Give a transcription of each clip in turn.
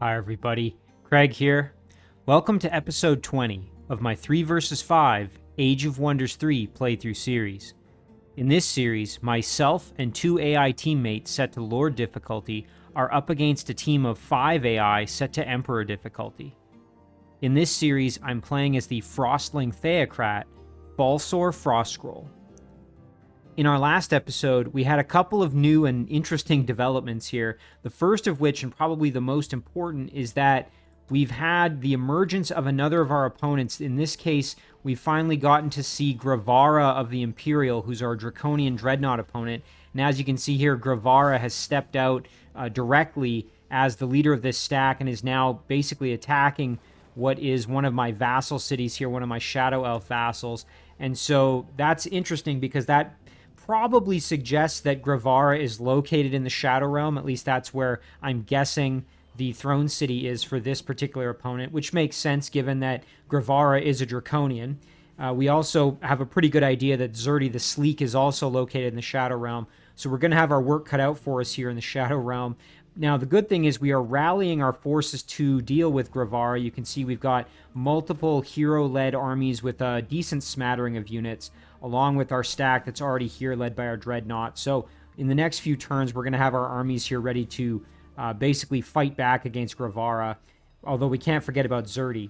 Hi everybody, Craig here. Welcome to episode 20 of my 3 vs 5 Age of Wonders 3 playthrough series. In this series, myself and 2 AI teammates set to Lord difficulty are up against a team of 5 AI set to Emperor difficulty. In this series, I'm playing as the Frostling Theocrat, Falsor Frostscroll. In our last episode, we had a couple of new and interesting developments here. The first of which, and probably the most important, is that we've had the emergence of another of our opponents. In this case, we've finally gotten to see Gravara of the Imperial, who's our Draconian Dreadnought opponent. And as you can see here, Gravara has stepped out directly as the leader of this stack and is now basically attacking what is one of my vassal cities here, one of my Shadow Elf vassals. And so that's interesting because that probably suggests that Gravara is located in the Shadow Realm. At least that's where I'm guessing the throne city is for this particular opponent, which makes sense given that Gravara is a Draconian. We also have a pretty good idea that Zerti the Sleek is also located in the Shadow Realm. So we're going to have our work cut out for us here in the Shadow Realm. Now, the good thing is we are rallying our forces to deal with Gravara. You can see we've got multiple hero-led armies with a decent smattering of units, along with our stack that's already here led by our Dreadnought. So in the next few turns, we're going to have our armies here ready to basically fight back against Gravara, although we can't forget about Zerti.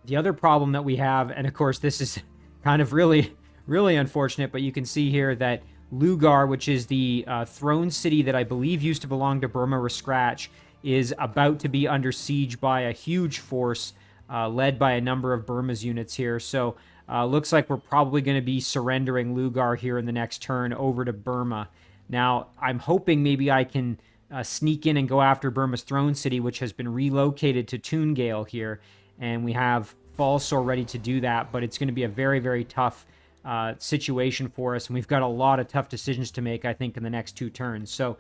The other problem that we have, and of course this is kind of really unfortunate, but you can see here that Lugar, which is the throne city that I believe used to belong to Burma Rascratch, is about to be under siege by a huge force led by a number of Burma's units here. So looks like we're probably going to be surrendering Lugar here in the next turn over to Burma. Now, I'm hoping maybe I can sneak in and go after Burma's throne city, which has been relocated to Toongale here. And we have Falsor ready to do that, but it's going to be a very tough situation for us, and we've got a lot of tough decisions to make, I think, in the next 2 turns. So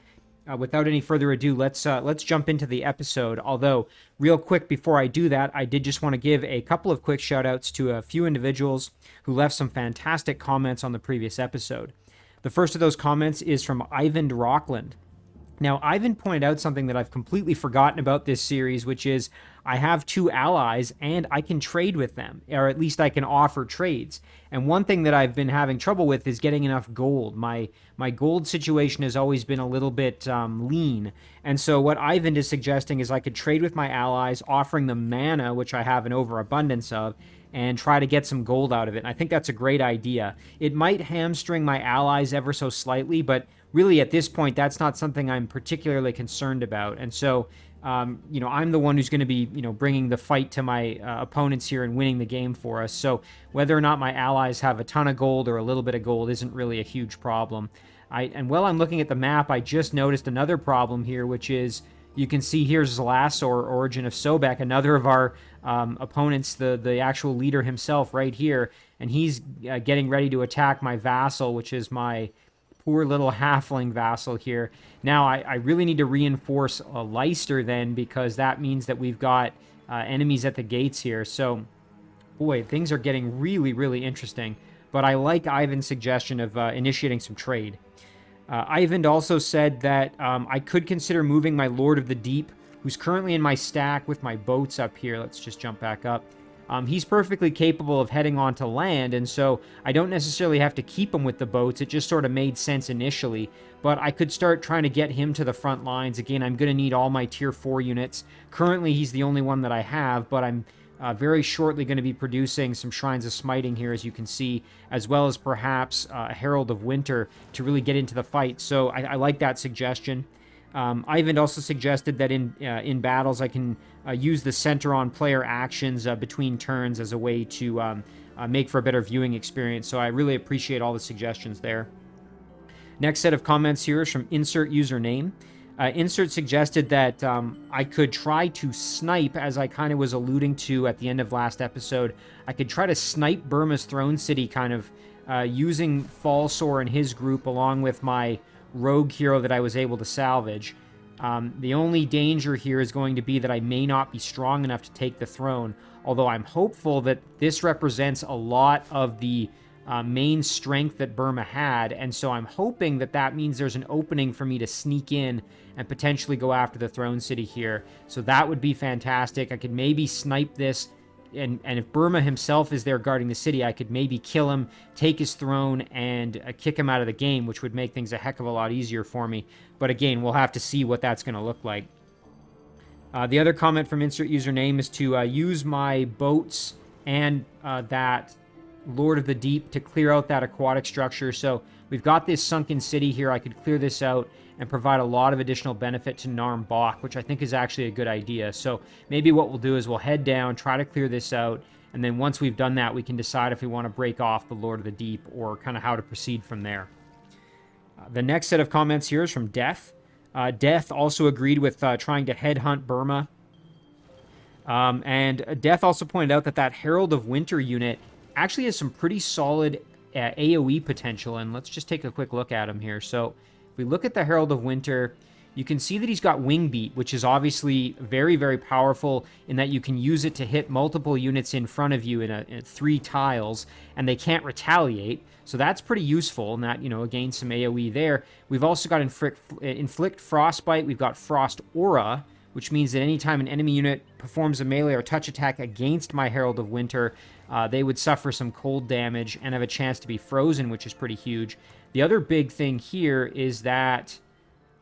without any further ado, let's jump into the episode. Although, real quick before I do that, I did just want to give a couple of quick shout outs to a few individuals who left some fantastic comments on the previous episode. The first of those comments is from Ivan Rockland. Now, Ivan pointed out something that I've completely forgotten about this series, which is I have 2 allies and I can trade with them, or at least I can offer trades. And one thing that I've been having trouble with is getting enough gold. My gold situation has always been a little bit lean. And so what Ivan is suggesting is I could trade with my allies, offering them mana, which I have an overabundance of, and try to get some gold out of it. And I think that's a great idea. It might hamstring my allies ever so slightly, but really at this point, that's not something I'm particularly concerned about. And so, I'm the one who's going to be, bringing the fight to my opponents here and winning the game for us. So whether or not my allies have a ton of gold or a little bit of gold isn't really a huge problem. And while I'm looking at the map, I just noticed another problem here, which is you can see here's Zlasor, Origin of Sobek, another of our opponents, the actual leader himself right here. And he's getting ready to attack my vassal, which is my poor little halfling vassal here. Now, I really need to reinforce Leicester then, because that means that we've got enemies at the gates here. So, boy, things are getting really interesting. But I like Ivan's suggestion of initiating some trade. Ivan also said that I could consider moving my Lord of the Deep, who's currently in my stack with my boats up here. Let's just jump back up. He's perfectly capable of heading onto land, and so I don't necessarily have to keep him with the boats. It just sort of made sense initially, but I could start trying to get him to the front lines. Again, I'm going to need all my tier 4 units. Currently, he's the only one that I have, but I'm very shortly going to be producing some Shrines of Smiting here, as you can see, as well as perhaps a Herald of Winter to really get into the fight. So I like that suggestion. Ivan also suggested that in battles I can use the center on player actions between turns as a way to make for a better viewing experience. So I really appreciate all the suggestions there. Next set of comments here is from Insert Username. Insert suggested that I could try to snipe, as I kind of was alluding to at the end of last episode. I could try to snipe Burma's throne city, kind of using Falsor and his group along with my rogue hero that I was able to salvage. The only danger here is going to be that I may not be strong enough to take the throne, although I'm hopeful that this represents a lot of the main strength that Burma had, and so I'm hoping that that means there's an opening for me to sneak in and potentially go after the throne city here. So that would be fantastic. I could maybe snipe this, and if Burma himself is there guarding the city, I could maybe kill him, take his throne, and kick him out of the game, which would make things a heck of a lot easier for me. But again, we'll have to see what that's going to look like. The other comment from insert username is to use my boats and that Lord of the Deep to clear out that aquatic structure. So we've got this sunken city here. I could clear this out and provide a lot of additional benefit to Narm Bok, which I think is actually a good idea. So maybe what we'll do is we'll head down, try to clear this out, and then once we've done that, we can decide if we want to break off the Lord of the Deep or kind of how to proceed from there. The next set of comments here is from Death. Death also agreed with trying to headhunt Burma. And Death also pointed out that that Herald of Winter unit actually has some pretty solid AoE potential, and let's just take a quick look at him here. So if we look at the Herald of Winter, you can see that he's got Wing Beat, which is obviously very, very powerful in that you can use it to hit multiple units in front of you in 3 tiles, and they can't retaliate. So that's pretty useful, and that, you know, gains some AoE there. We've also got Inflict Frostbite. We've got Frost Aura, which means that anytime an enemy unit performs a melee or touch attack against my Herald of Winter, they would suffer some cold damage and have a chance to be frozen, which is pretty huge. The other big thing here is that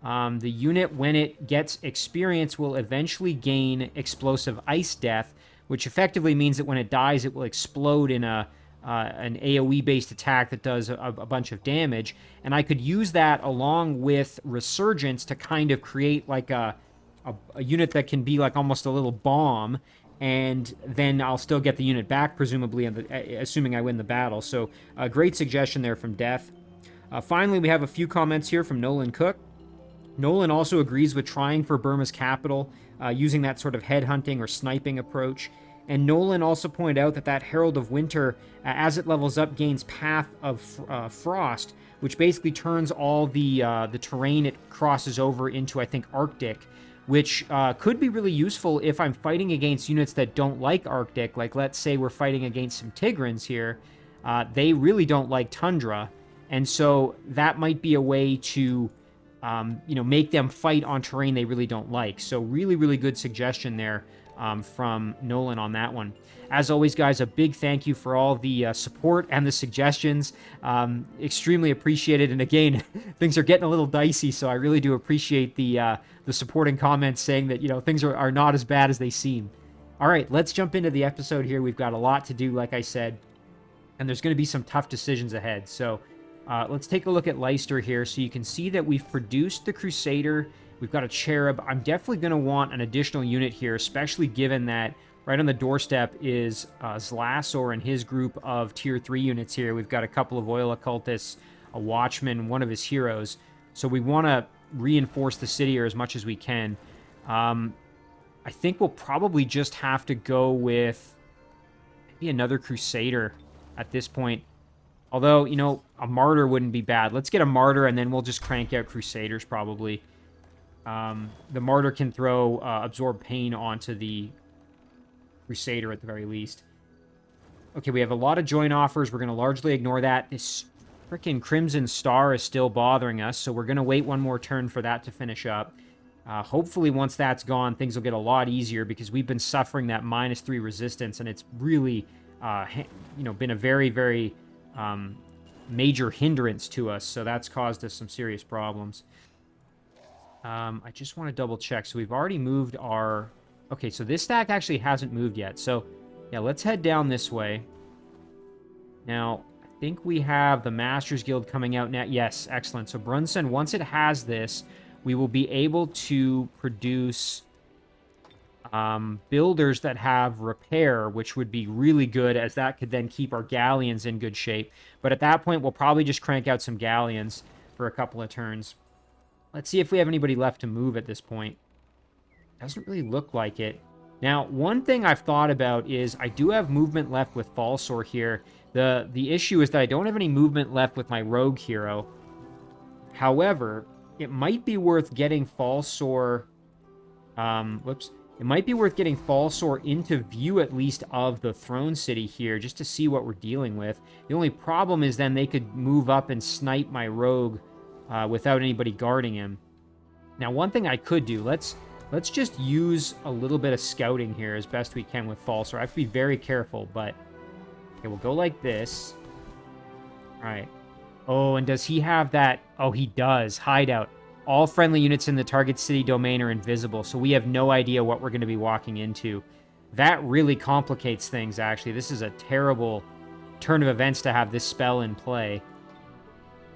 the unit, when it gets experience, will eventually gain Explosive Ice Death, which effectively means that when it dies, it will explode in an AoE-based attack that does a bunch of damage. And I could use that along with Resurgence to kind of create like a unit that can be like almost a little bomb, and then I'll still get the unit back, presumably, assuming I win the battle. So a great suggestion there from Death. Finally, we have a few comments here from Nolan Cook. Nolan also agrees with trying for Burma's capital, using that sort of headhunting or sniping approach. And Nolan also pointed out that that Herald of Winter, as it levels up, gains Path of Frost, which basically turns all the terrain it crosses over into, I think, Arctic, which could be really useful if I'm fighting against units that don't like Arctic. Like, let's say we're fighting against some Tigrans here. They really don't like Tundra, and so that might be a way to make them fight on terrain they really don't like. So really, really good suggestion there from Nolan on that one. As always, guys, a big thank you for all the support and the suggestions. Extremely appreciated. And again, things are getting a little dicey, so I really do appreciate the supporting comments saying that, things are not as bad as they seem. All right, let's jump into the episode here. We've got a lot to do, like I said, and there's going to be some tough decisions ahead. So let's take a look at Leicester here. So you can see that we've produced the Crusader. We've got a Cherub. I'm definitely going to want an additional unit here, especially given that right on the doorstep is Zlasor and his group of Tier 3 units here. We've got a couple of Oil Occultists, a Watchman, one of his heroes. So we want to reinforce the city here as much as we can. I think we'll probably just have to go with maybe another Crusader at this point. Although, a Martyr wouldn't be bad. Let's get a Martyr, and then we'll just crank out Crusaders, probably. The Martyr can throw Absorb Pain onto the Crusader at the very least. Okay, we have a lot of joint offers. We're going to largely ignore that. This frickin' Crimson Star is still bothering us, so we're going to wait one more turn for that to finish up. Hopefully, once that's gone, things will get a lot easier, because we've been suffering that -3 resistance, and it's really, been a very, very major hindrance to us, so that's caused us some serious problems. I just want to double check. So we've already moved our... Okay, so this stack actually hasn't moved yet. So, yeah, let's head down this way. Now, I think we have the Masters Guild coming out now. Yes, excellent. So Brunson, once it has this, we will be able to produce builders that have repair, which would be really good, as that could then keep our galleons in good shape. But at that point, we'll probably just crank out some galleons for a couple of turns. Let's see if we have anybody left to move at this point. Doesn't really look like it. Now, one thing I've thought about is I do have movement left with Falsor here. The issue is that I don't have any movement left with my rogue hero. However, it might be worth getting Falsor... It might be worth getting Falsor into view at least of the throne city here, just to see what we're dealing with. The only problem is then they could move up and snipe my rogue without anybody guarding him. Now, one thing I could do, let's just use a little bit of scouting here as best we can with Falsor. I have to be very careful, but... Okay, we'll go like this. All right. Oh, and does he have that? Oh, he does. Hideout. All friendly units in the target city domain are invisible, so we have no idea what we're going to be walking into. That really complicates things, actually. This is a terrible turn of events to have this spell in play.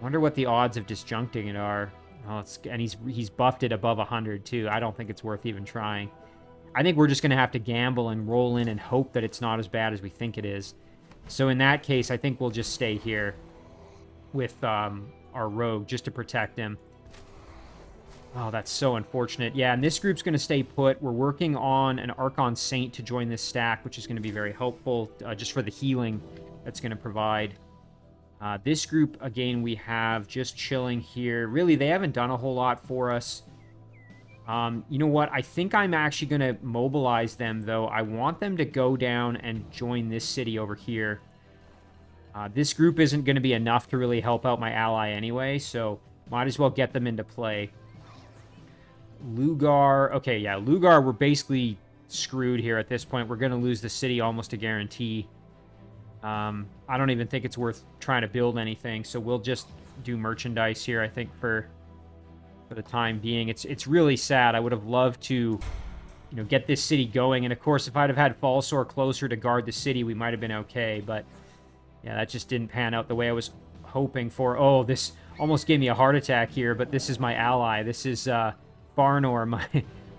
Wonder what the odds of disjuncting it are. Oh, and he's buffed it above 100, too. I don't think it's worth even trying. I think we're just going to have to gamble and roll in and hope that it's not as bad as we think it is. So in that case, I think we'll just stay here with our rogue just to protect him. Oh, that's so unfortunate. Yeah, and this group's going to stay put. We're working on an Archon Saint to join this stack, which is going to be very helpful just for the healing that's going to provide. This group, again, we have just chilling here. Really, they haven't done a whole lot for us. You know what? I think I'm actually going to mobilize them, though. I want them to go down and join this city over here. This group isn't going to be enough to really help out my ally anyway, so might as well get them into play. Lugar. Okay, yeah, Lugar, we're basically screwed here at this point. We're going to lose the city almost a guarantee. I don't even think it's worth trying to build anything, so we'll just do merchandise here, I think, for the time being. It's really sad. I would have loved to, get this city going, and of course, if I'd have had Falsor closer to guard the city, we might have been okay, but yeah, that just didn't pan out the way I was hoping for. Oh, this almost gave me a heart attack here, but this is my ally. This is, Farnor,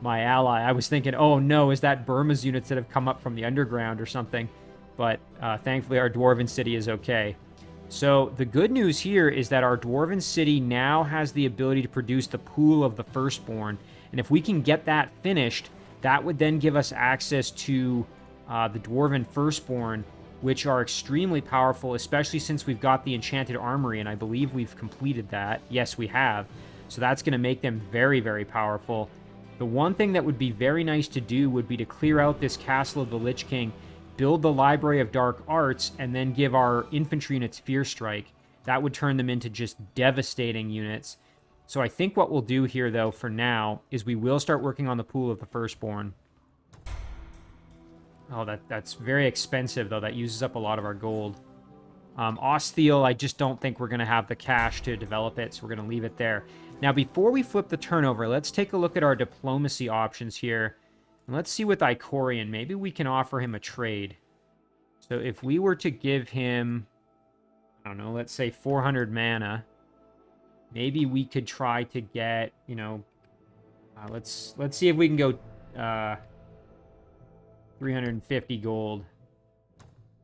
my ally. I was thinking, oh no, is that Burma's units that have come up from the underground or something? But thankfully our Dwarven city is okay. So the good news here is that our Dwarven city now has the ability to produce the Pool of the Firstborn. And if we can get that finished, that would then give us access to the Dwarven Firstborn, which are extremely powerful, especially since we've got the Enchanted Armory, and I believe we've completed that. Yes, we have. So that's going to make them very, very powerful. The one thing that would be very nice to do would be to clear out this Castle of the Lich King, build the Library of Dark Arts, and then give our infantry units Fear Strike. That would turn them into just devastating units. So I think what we'll do here, though, for now, is we will start working on the Pool of the Firstborn. Oh, that's very expensive, though. That uses up a lot of our gold. Osthiel, I just don't think we're going to have the cash to develop it, so we're going to leave it there. Now, before we flip the turnover, let's take a look at our diplomacy options here. And let's see with Icorian. Maybe we can offer him a trade. So if we were to give him, I don't know, let's say 400 mana, maybe we could try to get, let's see if we can go 350 gold.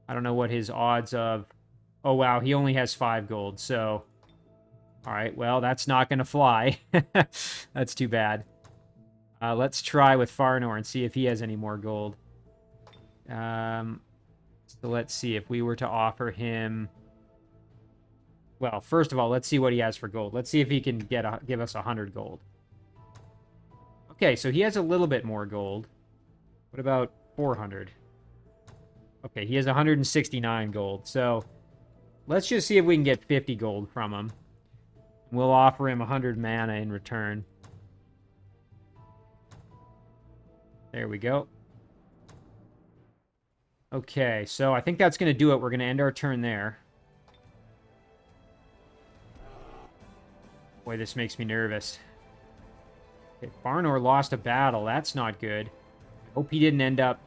I don't know what his odds of... Oh, wow, he only has 5 gold, so... All right, well, that's not going to fly. That's too bad. Let's try with Farnor and see if he has any more gold. So let's see if we were to offer him... Well, first of all, let's see what he has for gold. Let's see if he can give us 100 gold. Okay, so he has a little bit more gold. What about 400? Okay, he has 169 gold. So let's just see if we can get 50 gold from him. We'll offer him 100 mana in return. There we go. Okay, so I think that's going to do it. We're going to end our turn there. Boy, this makes me nervous. Okay, Farnor lost a battle. That's not good. I hope he didn't end up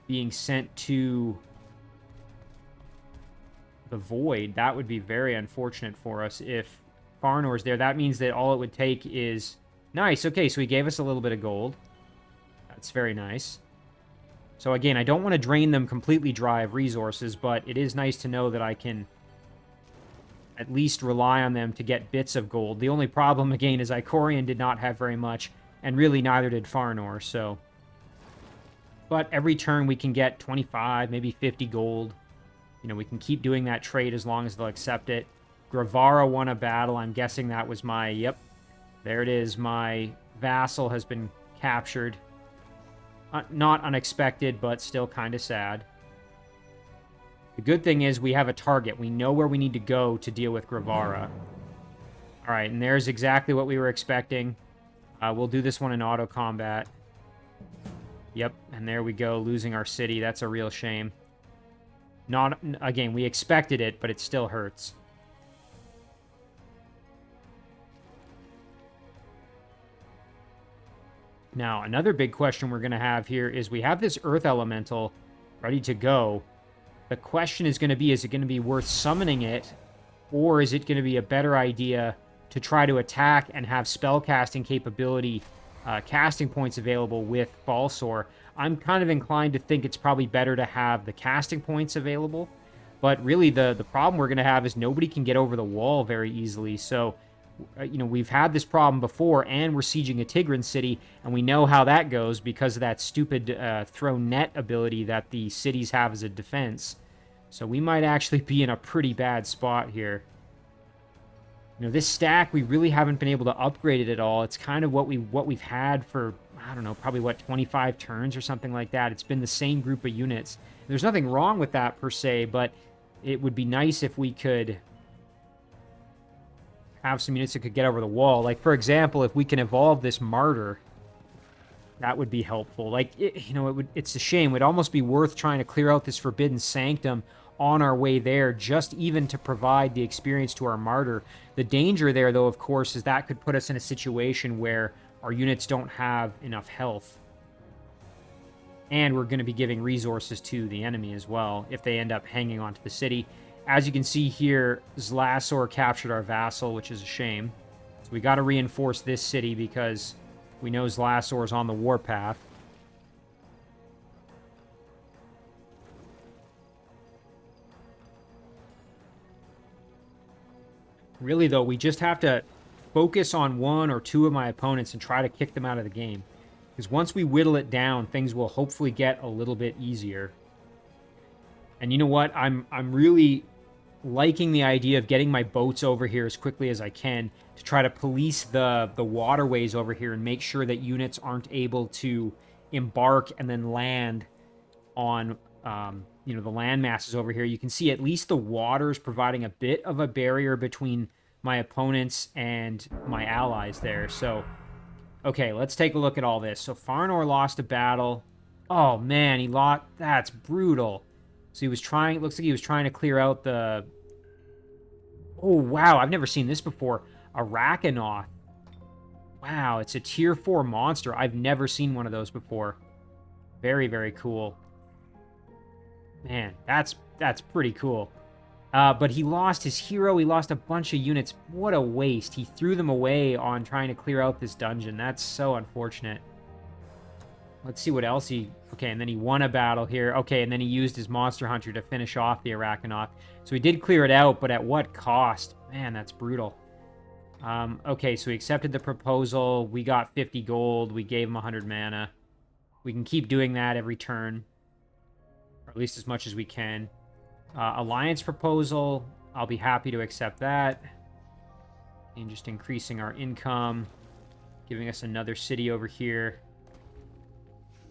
being sent to the Void. That would be very unfortunate for us if Farnor's there. That means that all it would take is... Nice, okay, so he gave us a little bit of gold. That's very nice. So again, I don't want to drain them completely dry of resources, but it is nice to know that I can at least rely on them to get bits of gold. The only problem, again, is Icorian did not have very much, and really neither did Farnor, so... But every turn we can get 25, maybe 50 gold. We can keep doing that trade as long as they'll accept it. Gravara won a battle. I'm guessing that was my... Yep. There it is, my vassal has been captured. Not unexpected, but still kind of sad. The good thing is we have a target. We know where we need to go to deal with Gravara. All right, and there's exactly what we were expecting. We'll do this one in auto combat. Yep, and there we go, losing our city. That's a real shame. Not, again, we expected it, but it still hurts. Now, another big question we're going to have here is we have this Earth Elemental ready to go. The question is going to be, is it going to be worth summoning it, or is it going to be a better idea to try to attack and have spellcasting capability, casting points available with Falsor? I'm kind of inclined to think it's probably better to have the casting points available, but really the problem we're going to have is nobody can get over the wall very easily, so... you know, we've had this problem before, and we're sieging a Tigran city, and we know how that goes because of that stupid throw net ability that the cities have as a defense. So we might actually be in a pretty bad spot here. You know, this stack, we really haven't been able to upgrade it at all. It's kind of what we've had for, I don't know, probably, 25 turns or something like that. It's been the same group of units. There's nothing wrong with that per se, but it would be nice if we could... have some units that could get over the wall. Like, for example, if we can evolve this Martyr, that would be helpful. Like, you know, it's a shame. It would almost be worth trying to clear out this Forbidden Sanctum on our way there, just even to provide the experience to our Martyr. The danger there, though, of course, is that could put us in a situation where our units don't have enough health. And we're going to be giving resources to the enemy as well, if they end up hanging onto the city. As you can see here, Zlasor captured our vassal, which is a shame. So we got to reinforce this city because we know Zlasor is on the warpath. Really, though, we just have to focus on one or two of my opponents and try to kick them out of the game. Because once we whittle it down, things will hopefully get a little bit easier. And you know what? I'm really liking the idea of getting my boats over here as quickly as I can to try to police the waterways over here and make sure that units aren't able to embark and then land on you know, the land masses over here. You can see at least the water is providing a bit of a barrier between my opponents and my allies there. So, okay, let's take a look at all this. So Farnor lost a battle. Oh man, he lost. That's brutal. So he was trying, it looks like he was trying to clear out the... Oh, wow, I've never seen this before. Arachnoth. Wow, it's a tier 4 monster. I've never seen one of those before. Very, very cool. Man, that's pretty cool. But he lost his hero. He lost a bunch of units. What a waste. He threw them away on trying to clear out this dungeon. That's so unfortunate. Let's see what else he... Okay, and then he won a battle here. Okay, and then he used his Monster Hunter to finish off the Arachnoth. So he did clear it out, but at what cost? Man, that's brutal. Okay, so he accepted the proposal. We got 50 gold. We gave him 100 mana. We can keep doing that every turn. Or at least as much as we can. Alliance proposal. I'll be happy to accept that. And just increasing our income. Giving us another city over here.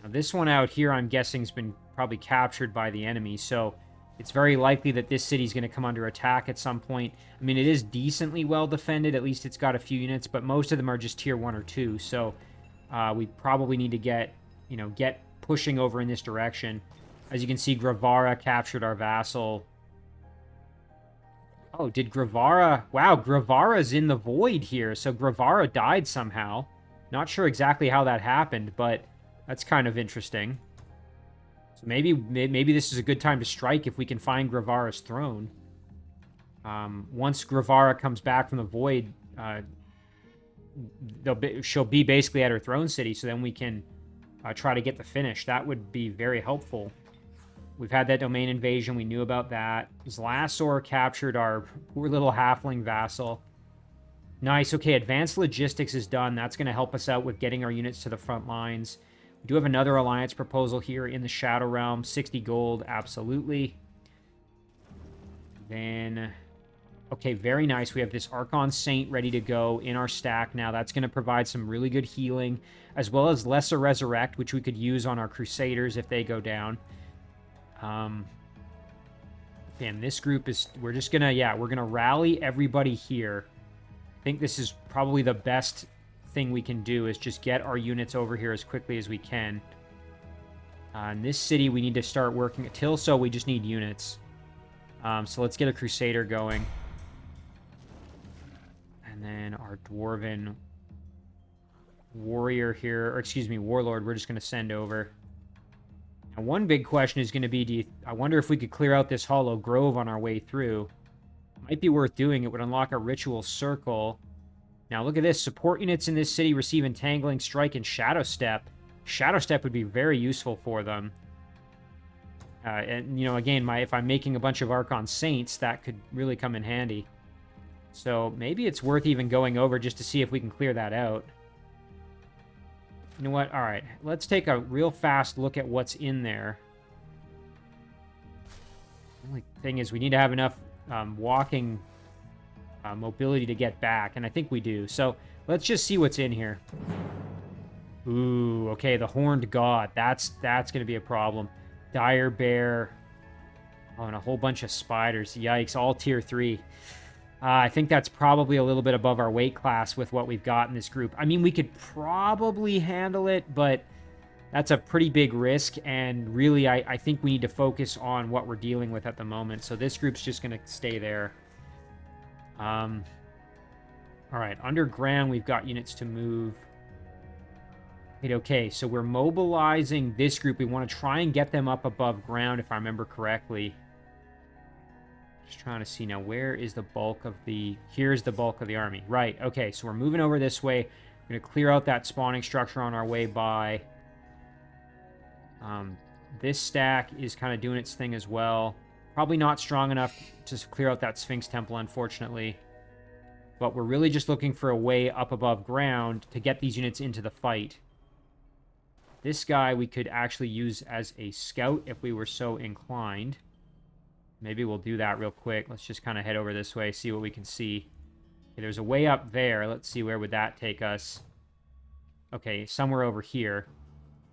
Now, this one out here, I'm guessing, has been probably captured by the enemy, so it's very likely that this city's going to come under attack at some point. I mean, it is decently well defended. At least it's got a few units, but most of them are just tier 1 or 2, so we probably need to get pushing over in this direction. As you can see, Gravara captured our vassal. Oh, did Gravara... Wow, Gravara's in the void here, so Gravara died somehow. Not sure exactly how that happened, but... that's kind of interesting. So maybe this is a good time to strike if we can find Gravara's throne. Once Gravara comes back from the void, she'll be basically at her throne city, so then we can try to get the finish. That would be very helpful. We've had that domain invasion. We knew about that. Zlasor captured our poor little halfling vassal. Nice. Okay, advanced logistics is done. That's going to help us out with getting our units to the front lines. We do have another alliance proposal here in the Shadow Realm. 60 gold, absolutely. Then Okay, very nice. We have this Archon Saint ready to go in our stack now. That's going to provide some really good healing, as well as Lesser Resurrect, which we could use on our Crusaders if they go down. Okay, and this group is... We're just going to... Yeah, we're going to rally everybody here. I think this is probably the best thing we can do, is just get our units over here as quickly as we can. In this city, we need to start working... Till so, we just need units. So let's get a Crusader going. And then our Dwarven Warrior here, or excuse me, Warlord, we're just going to send over. Now, one big question is going to be, I wonder if we could clear out this Hollow Grove on our way through. Might be worth doing. It would unlock a Ritual Circle. Now, look at this. Support units in this city receive Entangling Strike and Shadow Step. Shadow Step would be very useful for them. And, you know, again, if I'm making a bunch of Archon Saints, that could really come in handy. So maybe it's worth even going over just to see if we can clear that out. You know what? All right. Let's take a real fast look at what's in there. The only thing is we need to have enough walking mobility to get back, and I think we do. So let's just see what's in here. Ooh, okay, the Horned God. That's going to be a problem. Dire Bear. Oh, and a whole bunch of spiders. Yikes, all tier 3. I think that's probably a little bit above our weight class with what we've got in this group. I mean, we could probably handle it, but that's a pretty big risk, and really, I think we need to focus on what we're dealing with at the moment. So this group's just going to stay there. All right, underground, we've got units to move. Okay, so we're mobilizing this group. We want to try and get them up above ground, if I remember correctly. Just trying to see now, where is the bulk of the... Here's the bulk of the army. Right, okay, so we're moving over this way. We're going to clear out that spawning structure on our way by. This stack is kind of doing its thing as well. Probably not strong enough to clear out that Sphinx Temple, unfortunately. But we're really just looking for a way up above ground to get these units into the fight. This guy we could actually use as a scout if we were so inclined. Maybe we'll do that real quick. Let's just kind of head over this way, see what we can see. Okay, there's a way up there. Let's see, where would that take us? Okay, somewhere over here.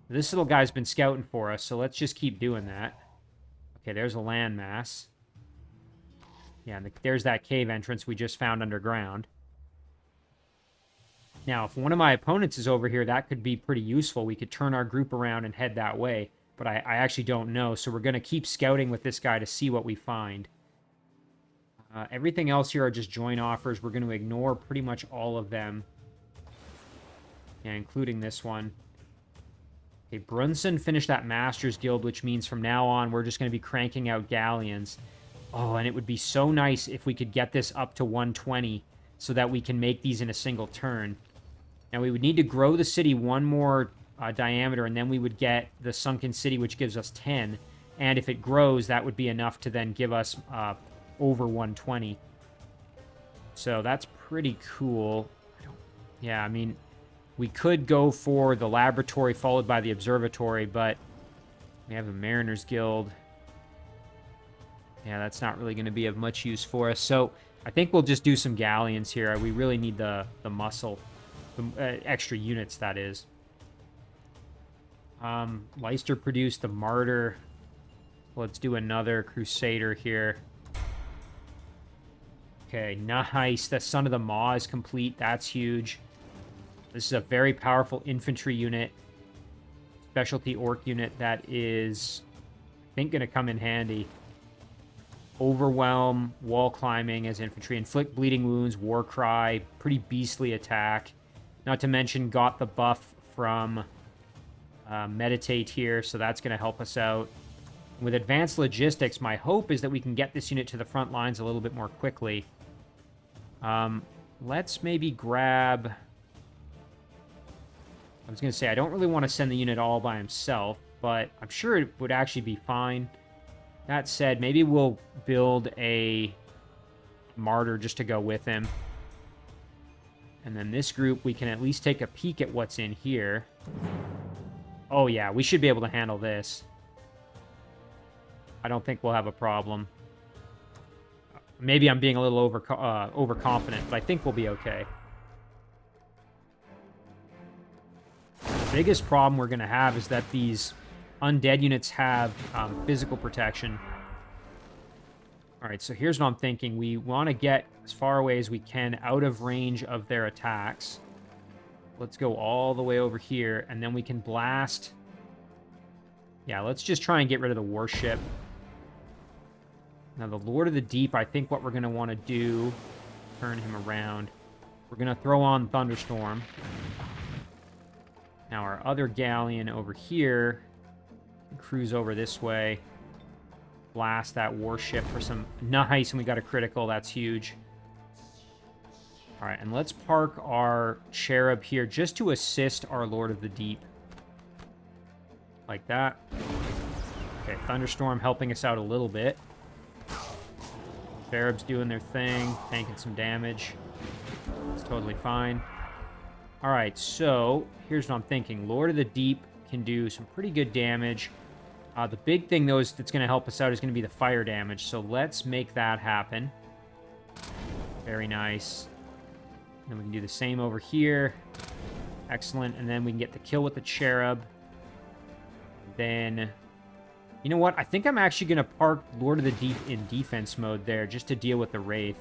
This little guy's been scouting for us, so let's just keep doing that. Okay, there's a landmass. Yeah, and there's that cave entrance we just found underground. Now, if one of my opponents is over here, that could be pretty useful. We could turn our group around and head that way. But I actually don't know, so we're going to keep scouting with this guy to see what we find. Everything else here are just join offers. We're going to ignore pretty much all of them. Yeah, including this one. Okay, Brunson finished that Master's Guild, which means from now on, we're just going to be cranking out galleons. Oh, and it would be so nice if we could get this up to 120 so that we can make these in a single turn. Now, we would need to grow the city one more diameter, and then we would get the Sunken City, which gives us 10. And if it grows, that would be enough to then give us over 120. So that's pretty cool. Yeah, I mean, we could go for the laboratory followed by the observatory, but we have a Mariners Guild. Yeah, that's not really going to be of much use for us. So I think we'll just do some galleons here. We really need the muscle, the extra units, that is. Leicester produced the Martyr. Let's do another Crusader here. Okay, nice. The Son of the Maw is complete. That's huge. This is a very powerful infantry unit. Specialty orc unit that is, I think, going to come in handy. Overwhelm, wall climbing as infantry, inflict bleeding wounds, war cry, pretty beastly attack. Not to mention got the buff from meditate here, so that's going to help us out. With advanced logistics, my hope is that we can get this unit to the front lines a little bit more quickly. Let's maybe grab... I was going to say, I don't really want to send the unit all by himself, but I'm sure it would actually be fine. That said, maybe we'll build a Martyr just to go with him. And then this group, we can at least take a peek at what's in here. Oh yeah, we should be able to handle this. I don't think we'll have a problem. Maybe I'm being a little overconfident, but I think we'll be okay. The biggest problem we're going to have is that these undead units have physical protection. All right, so here's what I'm thinking. We want to get as far away as we can out of range of their attacks. Let's go all the way over here, and then we can blast. Yeah, let's just try and get rid of the warship. Now, the Lord of the Deep, I think what we're going to want to do, turn him around. We're going to throw on Thunderstorm. Now, our other galleon over here, cruise over this way. Blast that warship for some... Nice, and we got a critical. That's huge. All right, and let's park our Cherub here just to assist our Lord of the Deep. Like that. Okay, Thunderstorm helping us out a little bit. Cherub's doing their thing, tanking some damage. It's totally fine. All right, so here's what I'm thinking. Lord of the Deep can do some pretty good damage. The big thing, though, is that's going to help us out is going to be the fire damage. So let's make that happen. Very nice. And then we can do the same over here. Excellent. And then we can get the kill with the Cherub. Then... You know what? I think I'm actually going to park Lord of the Deep in defense mode there just to deal with the Wraith.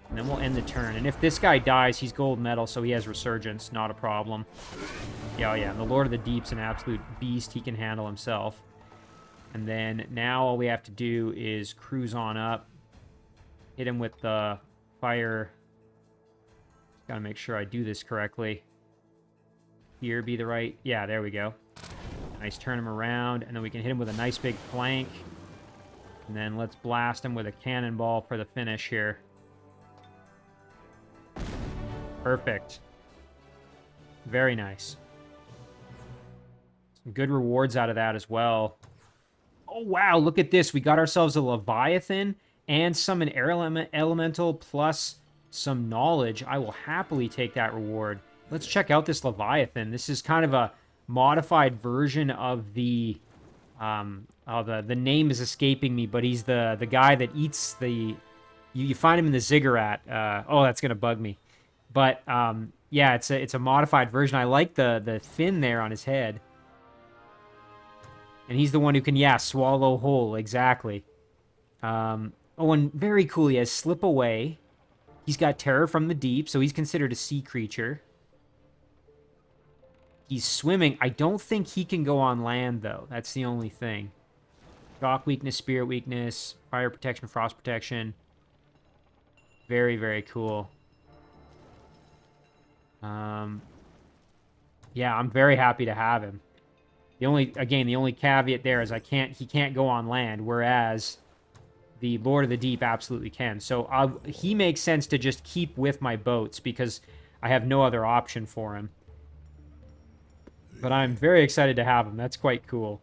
And then we'll end the turn. And if this guy dies, he's gold medal, so he has Resurgence. Not a problem. Yeah, oh yeah. And the Lord of the Deep's an absolute beast. He can handle himself. And then now all we have to do is cruise on up. Hit him with the fire. Gotta make sure I do this correctly. Here be the right... Yeah, there we go. Nice, turn him around, and then we can hit him with a nice big flank. And then let's blast him with a cannonball for the finish here. Perfect. Very nice. Some good rewards out of that as well. Oh, wow, look at this. We got ourselves a Leviathan and summon Air Elemental plus some knowledge. I will happily take that reward. Let's check out this Leviathan. This is kind of a modified version of the the name is escaping me, but he's the guy that eats the you find him in the ziggurat. Oh, that's gonna bug me, but yeah, it's a modified version. I like the fin there on his head, and he's the one who can swallow whole exactly. Oh, and very cool, he has Slip Away. He's got Terror from the Deep, so he's considered a sea creature. He's swimming. I don't think he can go on land, though. That's the only thing. Shock weakness, spirit weakness, fire protection, frost protection. Very, very cool. Yeah, I'm very happy to have him. The only caveat there is he can't go on land, whereas the Lord of the Deep absolutely can. So he makes sense to just keep with my boats because I have no other option for him. But I'm very excited to have him. That's quite cool.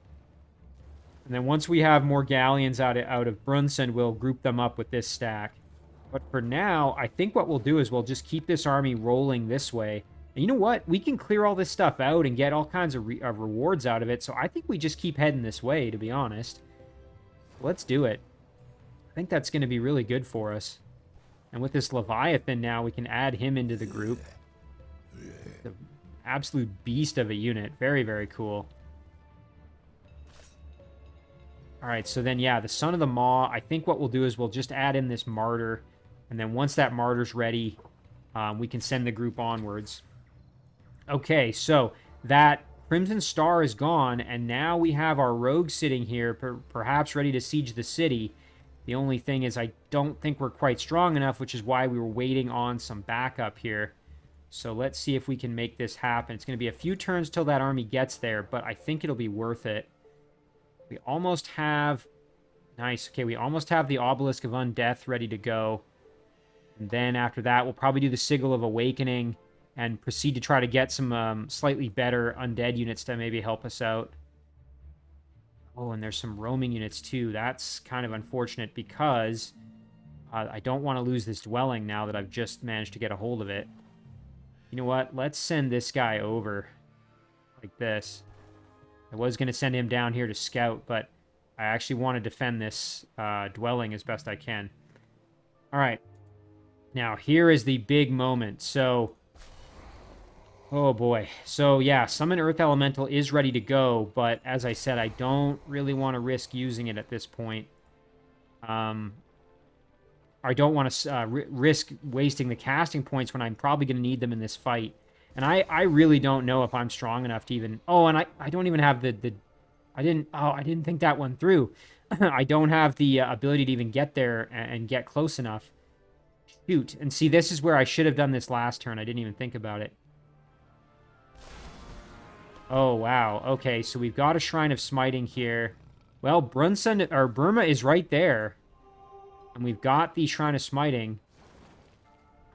And then once we have more galleons out of Brunson, we'll group them up with this stack. But for now, I think what we'll do is we'll just keep this army rolling this way. And you know what? We can clear all this stuff out and get all kinds of rewards out of it. So I think we just keep heading this way, to be honest. Let's do it. I think that's going to be really good for us. And with this Leviathan now, we can add him into the group. The absolute beast of a unit. Very, very cool. Alright, so then, yeah, the Son of the Maw, I think what we'll do is we'll just add in this Martyr, and then once that Martyr's ready, we can send the group onwards. Okay, so that Crimson Star is gone, and now we have our Rogue sitting here, perhaps ready to siege the city. The only thing is I don't think we're quite strong enough, which is why we were waiting on some backup here. So let's see if we can make this happen. It's going to be a few turns till that army gets there, but I think it'll be worth it. We almost have... Nice. Okay, we almost have the Obelisk of Undeath ready to go. And then after that, we'll probably do the Sigil of Awakening and proceed to try to get some slightly better undead units to maybe help us out. Oh, and there's some roaming units too. That's kind of unfortunate because I don't want to lose this dwelling now that I've just managed to get a hold of it. You know what? Let's send this guy over like this. I was going to send him down here to scout, but I actually want to defend this dwelling as best I can. All right. Now, here is the big moment. So, oh boy. So, yeah, Summon Earth Elemental is ready to go, but as I said, I don't really want to risk using it at this point. I don't want to risk wasting the casting points when I'm probably going to need them in this fight. And I really don't know if I'm strong enough to even... Oh, and I don't even have the... I didn't think that one through. I don't have the ability to even get there and get close enough. Shoot. And see, this is where I should have done this last turn. I didn't even think about it. Oh, wow. Okay, so we've got a Shrine of Smiting here. Well, Burma is right there. And we've got the Shrine of Smiting.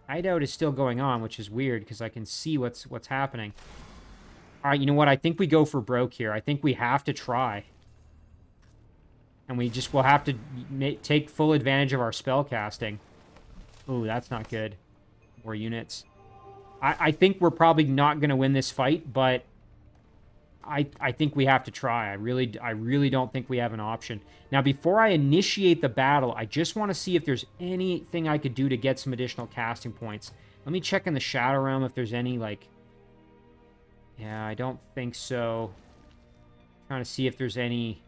Hideout is still going on, which is weird because I can see what's happening. All right, you know what? I think we go for broke here. I think we have to try. And we'll have to take full advantage of our spell casting. Ooh, that's not good. More units. I think we're probably not going to win this fight, but I think we have to try. I really don't think we have an option. Now, before I initiate the battle, I just want to see if there's anything I could do to get some additional casting points. Let me check in the Shadow Realm if there's any, like... Yeah, I don't think so. Trying to see if there's any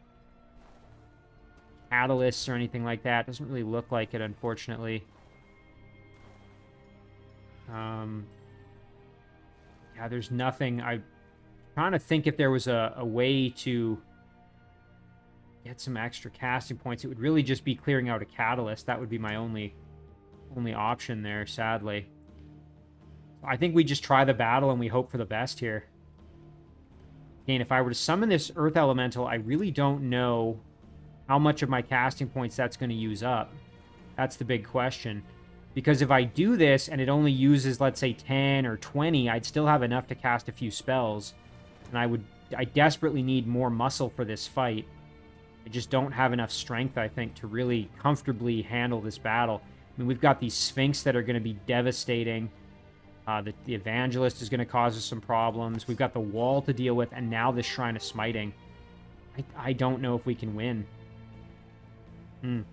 catalysts or anything like that. Doesn't really look like it, unfortunately. Yeah, there's nothing. I'm trying to think if there was a way to get some extra casting points. It would really just be clearing out a catalyst. That would be my only option there, sadly. I think we just try the battle and we hope for the best here. Again, if I were to summon this Earth Elemental, I really don't know how much of my casting points that's going to use up. That's the big question. Because if I do this and it only uses, let's say, 10 or 20, I'd still have enough to cast a few spells. And I desperately need more muscle for this fight. I just don't have enough strength, I think, to really comfortably handle this battle. I mean, we've got these Sphinx that are going to be devastating. The Evangelist is going to cause us some problems. We've got the wall to deal with, and now this Shrine of Smiting. I don't know if we can win. All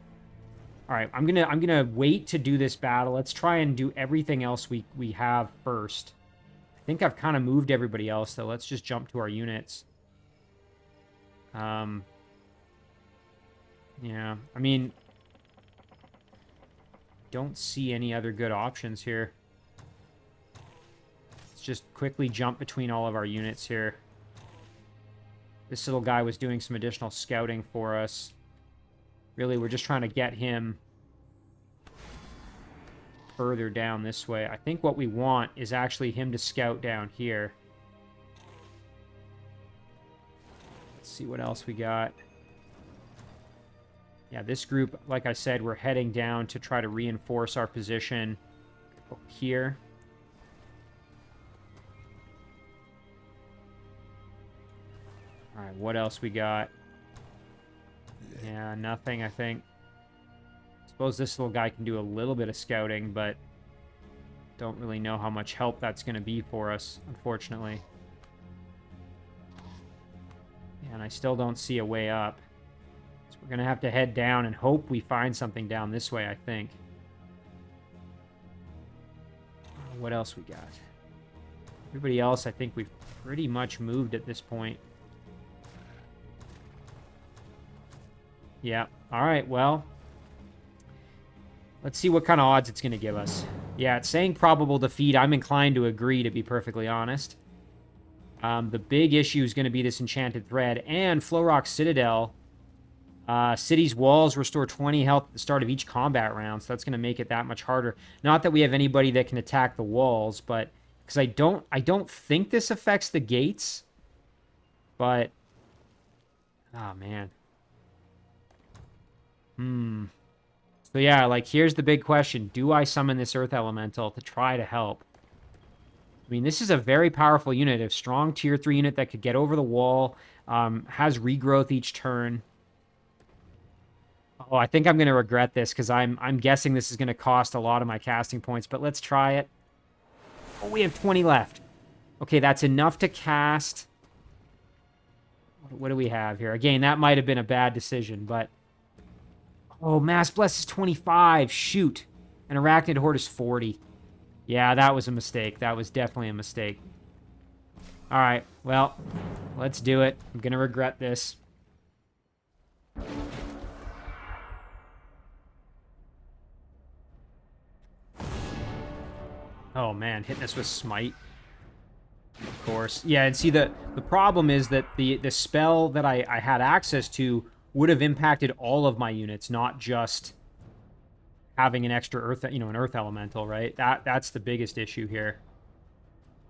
right, I'm gonna wait to do this battle. Let's try and do everything else we have first. I think I've kind of moved everybody else, though. Let's just jump to our units. Yeah, I mean, don't see any other good options here. Just quickly jump between all of our units here. This little guy was doing some additional scouting for us. Really, we're just trying to get him further down this way. I think what we want is actually him to scout down here. Let's see what else we got. Yeah, this group, like I said, we're heading down to try to reinforce our position here. All right, what else we got? Yeah, nothing, I think. Suppose this little guy can do a little bit of scouting, but don't really know how much help that's going to be for us, unfortunately. Yeah, and I still don't see a way up. So we're going to have to head down and hope we find something down this way, I think. What else we got? Everybody else, I think we've pretty much moved at this point. Yeah. All right, well, let's see what kind of odds it's going to give us. Yeah, it's saying probable defeat. I'm inclined to agree, to be perfectly honest. The big issue is going to be this Enchanted Thread and Flowrock Citadel. City's walls restore 20 health at the start of each combat round, so that's going to make it that much harder. Not that we have anybody that can attack the walls, but because I don't think this affects the gates, but oh man. So yeah, like, here's the big question. Do I summon this Earth Elemental to try to help? I mean, this is a very powerful unit. A strong tier 3 unit that could get over the wall. Has regrowth each turn. Oh, I think I'm going to regret this because I'm guessing this is going to cost a lot of my casting points, but let's try it. Oh, we have 20 left. Okay, that's enough to cast. What do we have here? Again, that might have been a bad decision, but... Oh, Mass Bless is 25. Shoot. An Arachnid Horde is 40. Yeah, that was a mistake. That was definitely a mistake. Alright, well, let's do it. I'm gonna regret this. Oh man, hitting us with Smite. Of course. Yeah, and see, the problem is that the spell that I had access to would have impacted all of my units, not just having an extra earth, you know, an earth elemental, right? That's the biggest issue here.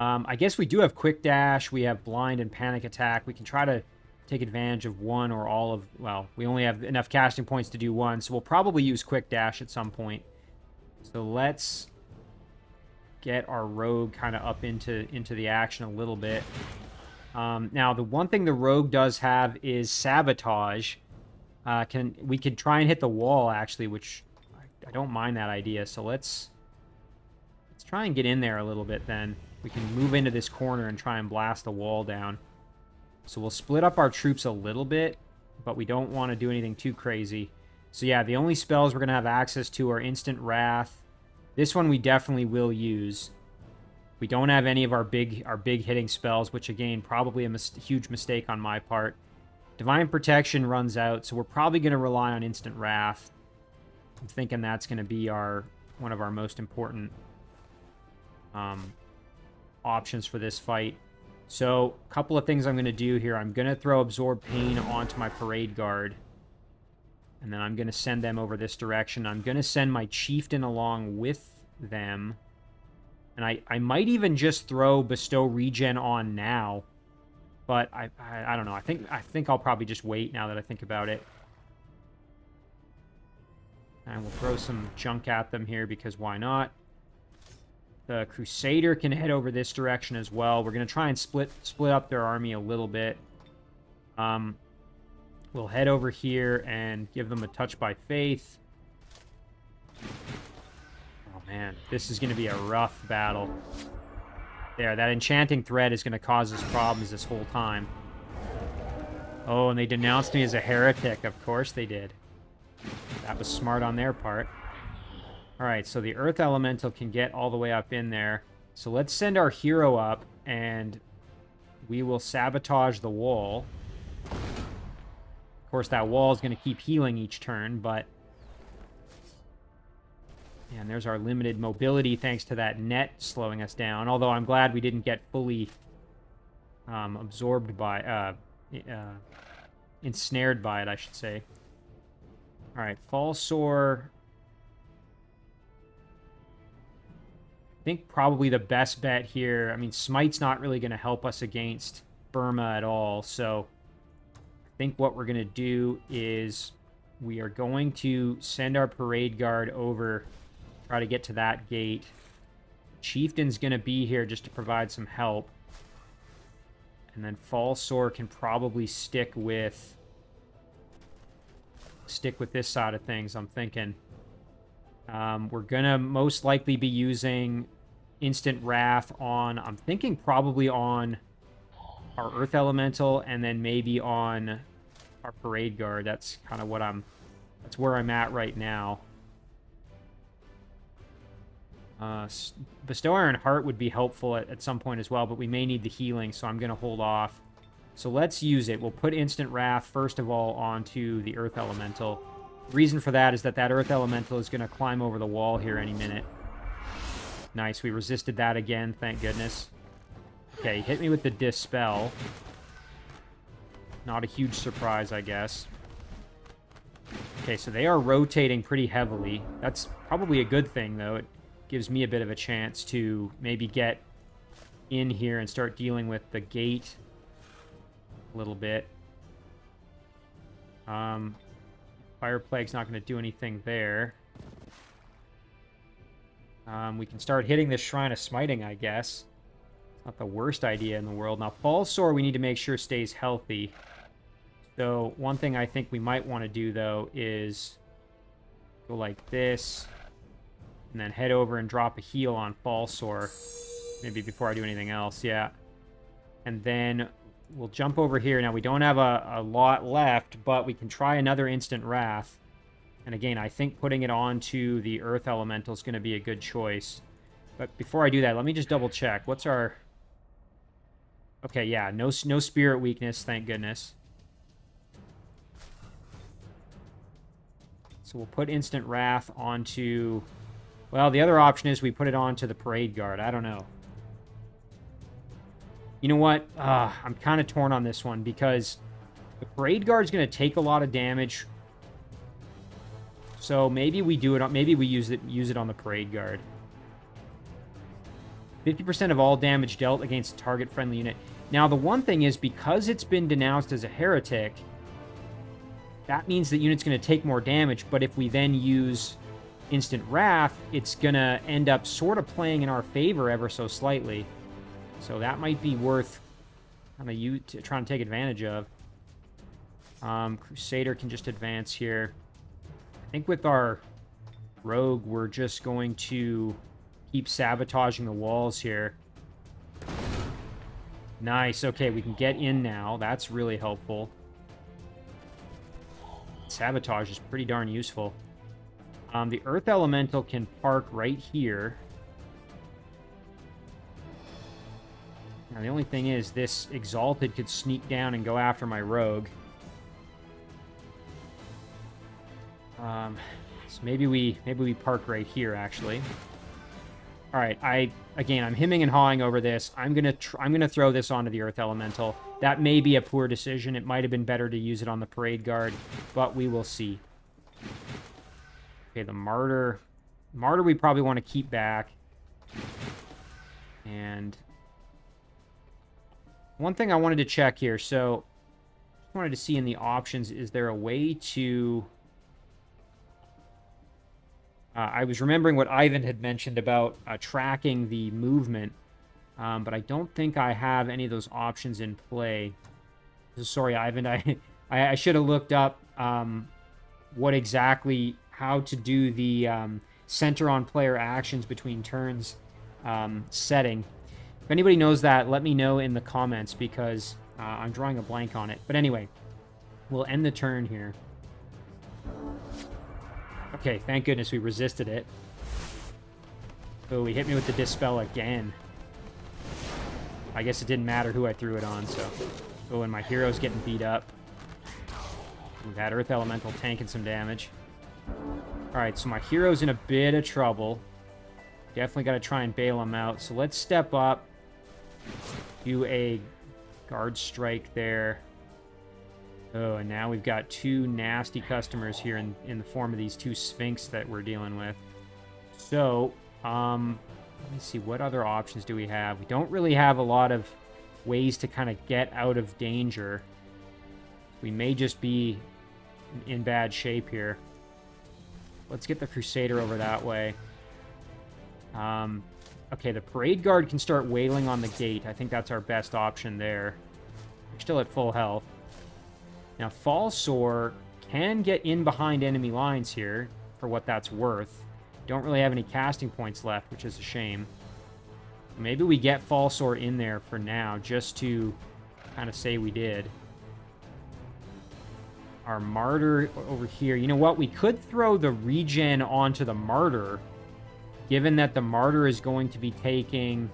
I guess we do have quick dash, we have blind and panic attack. We can try to take advantage of one or all of, well, we only have enough casting points to do one, so we'll probably use quick dash at some point. So let's get our rogue kind of up into the action a little bit. Now, the one thing the rogue does have is sabotage. We could try and hit the wall, actually, which I don't mind that idea. So let's try and get in there a little bit then. We can move into this corner and try and blast the wall down. So we'll split up our troops a little bit, but we don't want to do anything too crazy. So yeah, the only spells we're going to have access to are Instant Wrath. This one we definitely will use. We don't have any of our big hitting spells, which again, probably a huge mistake on my part. Divine Protection runs out, so we're probably going to rely on Instant Wrath. I'm thinking that's going to be one of our most important options for this fight. So, a couple of things I'm going to do here. I'm going to throw Absorb Pain onto my Parade Guard. And then I'm going to send them over this direction. I'm going to send my Chieftain along with them. And I might even just throw Bestow Regen on now. But I don't know. I think I'll probably just wait now that I think about it. And we'll throw some junk at them here because why not? The Crusader can head over this direction as well. We're going to try and split up their army a little bit. We'll head over here and give them a Touch by Faith. Oh man, this is going to be a rough battle. There, that Enchanting Thread is going to cause us problems this whole time. Oh, and they denounced me as a heretic. Of course they did. That was smart on their part. Alright, so the Earth Elemental can get all the way up in there. So let's send our hero up, and we will sabotage the wall. Of course, that wall is going to keep healing each turn, but... And there's our limited mobility thanks to that net slowing us down. Although I'm glad we didn't get fully absorbed by... ensnared by it, I should say. Alright, Falsor... I think probably the best bet here. I mean, Smite's not really going to help us against Burma at all. So I think what we're going to do is we are going to send our Parade Guard over, try to get to that gate. Chieftain's going to be here just to provide some help. And then Falsor can probably stick with this side of things, I'm thinking. We're going to most likely be using Instant Wrath on, I'm thinking probably on our Earth Elemental and then maybe on our Parade Guard. That's kind of that's where I'm at right now. Bestow Iron Heart would be helpful at some point as well, but we may need the healing, so I'm going to hold off. So let's use it. We'll put Instant Wrath, first of all, onto the Earth Elemental. The reason for that is that Earth Elemental is going to climb over the wall here any minute. Nice, we resisted that again, thank goodness. Okay, hit me with the Dispel. Not a huge surprise, I guess. Okay, so they are rotating pretty heavily. That's probably a good thing, though. It gives me a bit of a chance to maybe get in here and start dealing with the gate a little bit. Fire Plague's not going to do anything there. We can start hitting this Shrine of Smiting, I guess. It's not the worst idea in the world. Now, Falsor we need to make sure stays healthy. So, one thing I think we might want to do, though, is go like this, and then head over and drop a heal on Falsor. Maybe before I do anything else, yeah. And then we'll jump over here. Now, we don't have a lot left, but we can try another Instant Wrath. And again, I think putting it onto the Earth Elemental is going to be a good choice. But before I do that, let me just double check. What's our... Okay, yeah, no spirit weakness, thank goodness. So we'll put Instant Wrath onto... Well, the other option is we put it onto the Parade Guard. I don't know. You know what? I'm kind of torn on this one because the Parade Guard's going to take a lot of damage. So maybe we do it on... Maybe we use it on the Parade Guard. 50% of all damage dealt against a target friendly unit. Now, the one thing is, because it's been denounced as a heretic, that means that unit's going to take more damage, but if we then use Instant Wrath, it's going to end up sort of playing in our favor ever so slightly. So that might be worth kind of trying to take advantage of. Crusader can just advance here. I think with our Rogue, we're just going to keep sabotaging the walls here. Nice. Okay, we can get in now. That's really helpful. Sabotage is pretty darn useful. The Earth Elemental can park right here. Now, the only thing is, this Exalted could sneak down and go after my Rogue. So maybe we park right here, actually. All right, again, I'm hemming and hawing over this. I'm gonna throw this onto the Earth Elemental. That may be a poor decision. It might have been better to use it on the Parade Guard, but we will see. Okay, the Martyr. Martyr we probably want to keep back. And one thing I wanted to check here. So, just wanted to see in the options, is there a way to... I was remembering what Ivan had mentioned about tracking the movement, but I don't think I have any of those options in play. Sorry, Ivan, I should have looked up how to do the center on player actions between turns setting. If anybody knows that, let me know in the comments, because I'm drawing a blank on it. But anyway, we'll end the turn here. Okay, thank goodness we resisted it. Oh, he hit me with the Dispel again. I guess it didn't matter who I threw it on, so... Oh, and my hero's getting beat up. We've had Earth Elemental tanking some damage. Alright, so my hero's in a bit of trouble. Definitely got to try and bail him out. So let's step up. Do a guard strike there. Oh, and now we've got two nasty customers here in the form of these two Sphinx that we're dealing with. So, let me see, what other options do we have? We don't really have a lot of ways to kind of get out of danger. We may just be in bad shape here. Let's get the Crusader over that way. Okay, the Parade Guard can start wailing on the gate. I think that's our best option there. We're still at full health. Now, Falsor can get in behind enemy lines here, for what that's worth. Don't really have any casting points left, which is a shame. Maybe we get Falsor in there for now, just to kind of say we did. Our Martyr over here. You know what? We could throw the regen onto the Martyr, given that the Martyr is going to be taking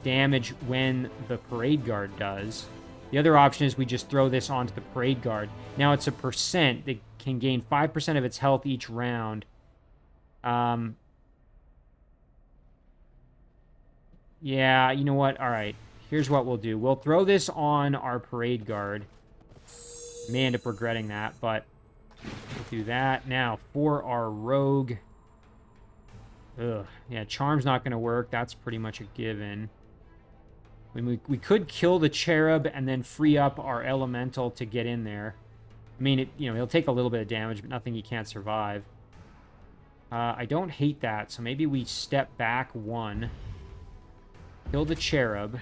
damage when the Parade Guard does. The other option is we just throw this onto the Parade Guard. Now it's a percent. It can gain 5% of its health each round. Yeah, you know what? All right. Here's what we'll do. We'll throw this on our Parade Guard. May end up regretting that, but we'll do that. Now, for our Rogue... Ugh. Yeah, Charm's not going to work. That's pretty much a given. We could kill the Cherub and then free up our Elemental to get in there. I mean, he'll take a little bit of damage, but nothing he can't survive. I don't hate that, so maybe we step back one. Kill the Cherub.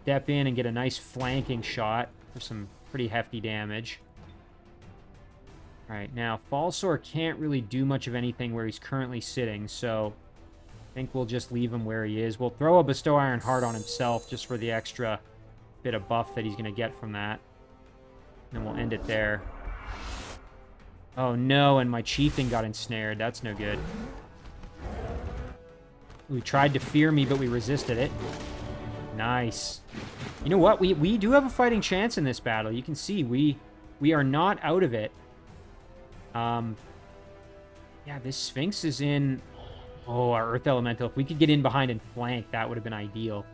Step in and get a nice flanking shot for some pretty hefty damage. Alright, now, Falsor can't really do much of anything where he's currently sitting, so... I think we'll just leave him where he is. We'll throw a Bestow Iron Heart on himself just for the extra bit of buff that he's going to get from that. And we'll end it there. Oh no, and my chieftain got ensnared. That's no good. We tried to fear me, but we resisted it. Nice. You know what? We do have a fighting chance in this battle. You can see we are not out of it. Yeah, this Sphinx is in... Oh, our Earth Elemental. If we could get in behind and flank, that would have been ideal.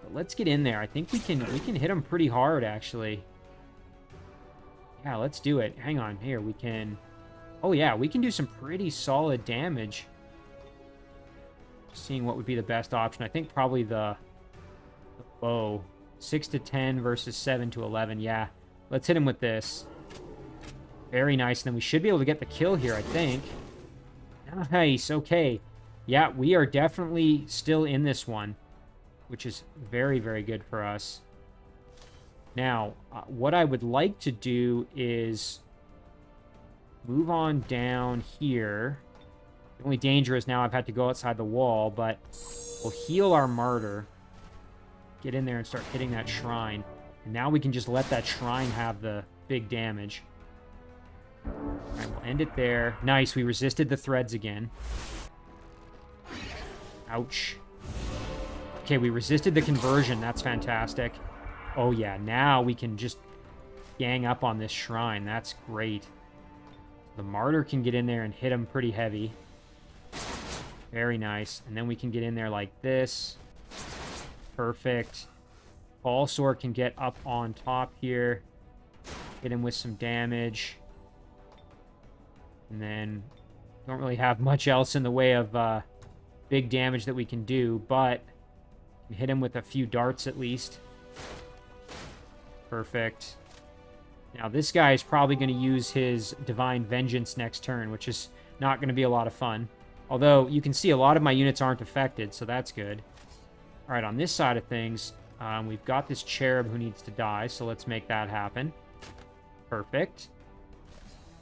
But let's get in there. I think we can hit him pretty hard, actually. Yeah, let's do it. Hang on. Here, we can... Oh, yeah, we can do some pretty solid damage. Just seeing what would be the best option. I think probably the bow. 6 to 10 versus 7 to 11. Yeah, let's hit him with this. Very nice. And then we should be able to get the kill here, I think. Nice. Okay. Yeah, we are definitely still in this one, which is very, very good for us. Now, what I would like to do is move on down here. The only danger is now I've had to go outside the wall, but we'll heal our martyr. Get in there and start hitting that shrine. And now we can just let that shrine have the big damage. Alright, we'll end it there. Nice, we resisted the threads again. Ouch. Okay, we resisted the conversion. That's fantastic. Oh yeah, now we can just gang up on this shrine. That's great. The martyr can get in there and hit him pretty heavy. Very nice. And then we can get in there like this. Perfect. Falsor can get up on top here. Hit him with some damage. And then don't really have much else in the way of big damage that we can do, but hit him with a few darts at least. Perfect. Now this guy is probably going to use his Divine Vengeance next turn, which is not going to be a lot of fun. Although you can see a lot of my units aren't affected, so that's good. All right, on this side of things, we've got this cherub who needs to die, so let's make that happen. Perfect.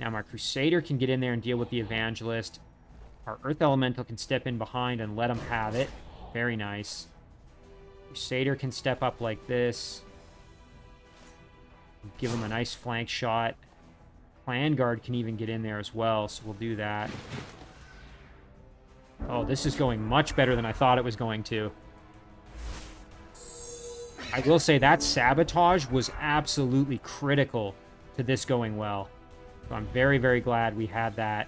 Now my Crusader can get in there and deal with the Evangelist. Our Earth Elemental can step in behind and let him have it. Very nice. Crusader can step up like this. Give him a nice flank shot. Clan Guard can even get in there as well, so we'll do that. Oh, this is going much better than I thought it was going to. I will say that sabotage was absolutely critical to this going well. So I'm very, very glad we had that.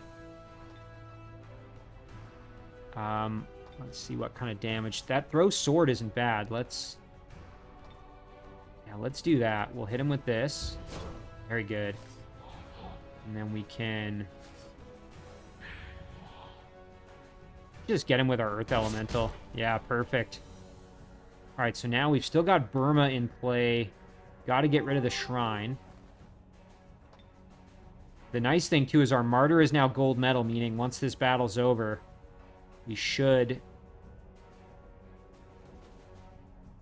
Let's see what kind of damage. That throw sword isn't bad. Let's do that. We'll hit him with this. Very good. And then we can just get him with our Earth Elemental. Yeah, perfect. All right, so now we've still got Burma in play. Got to get rid of the shrine. The nice thing, too, is our Martyr is now gold medal, meaning once this battle's over, we should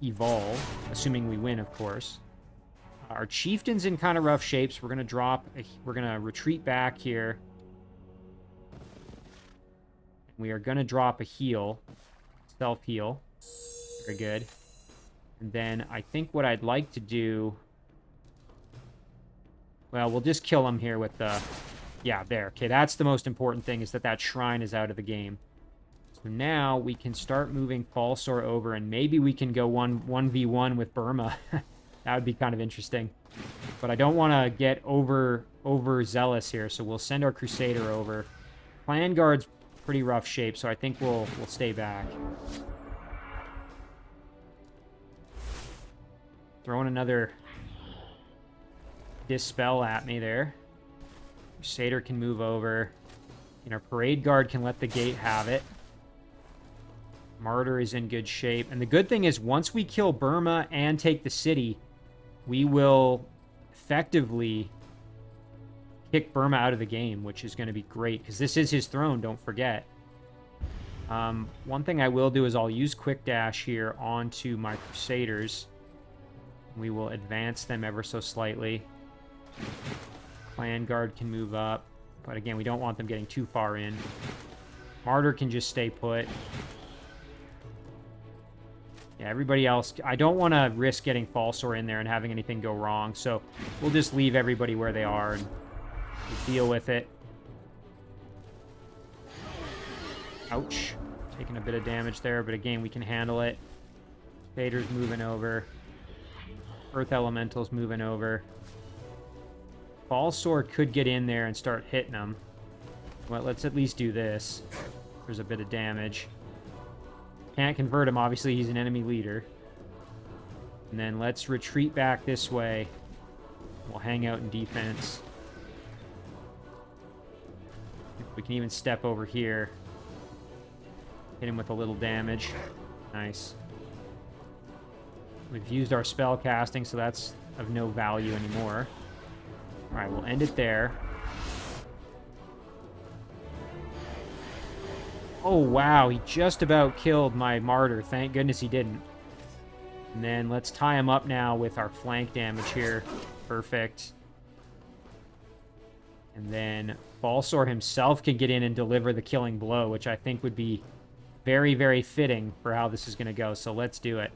evolve, assuming we win, of course. Our Chieftain's in kind of rough shapes. We're going to retreat back here. We are going to drop a heal. Self-heal. Very good. And then I think what I'd like to do... Well, we'll just kill him here with the... Yeah, there. Okay, that's the most important thing, is that that shrine is out of the game. So now we can start moving Falsor over, and maybe we can go 1v1 with Burma. That would be kind of interesting. But I don't want to get overzealous here, so we'll send our Crusader over. Clan Guard's pretty rough shape, so I think we'll stay back. Throwing another Dispel at me there. Crusader can move over. And our Parade Guard can let the gate have it. Martyr is in good shape. And the good thing is, once we kill Burma and take the city, we will effectively kick Burma out of the game, which is going to be great, because this is his throne, don't forget. One thing I will do is I'll use Quick Dash here onto my Crusaders. We will advance them ever so slightly. Clan Guard can move up, but again, we don't want them getting too far in. Martyr can just stay put. Yeah, everybody else... I don't want to risk getting Falsor in there and having anything go wrong, so we'll just leave everybody where they are and we'll deal with it. Ouch. Taking a bit of damage there, but again, we can handle it. Vader's moving over. Earth Elemental's moving over. Falsor could get in there and start hitting them. Well, let's at least do this. There's a bit of damage. Can't convert him, obviously he's an enemy leader. And then let's retreat back this way. We'll hang out in defense. We can even step over here. Hit him with a little damage. Nice. We've used our spell casting, so that's of no value anymore. Alright, we'll end it there. Oh, wow, he just about killed my martyr. Thank goodness he didn't. And then let's tie him up now with our flank damage here. Perfect. And then Falsor himself can get in and deliver the killing blow, which I think would be very, very fitting for how this is going to go. So let's do it.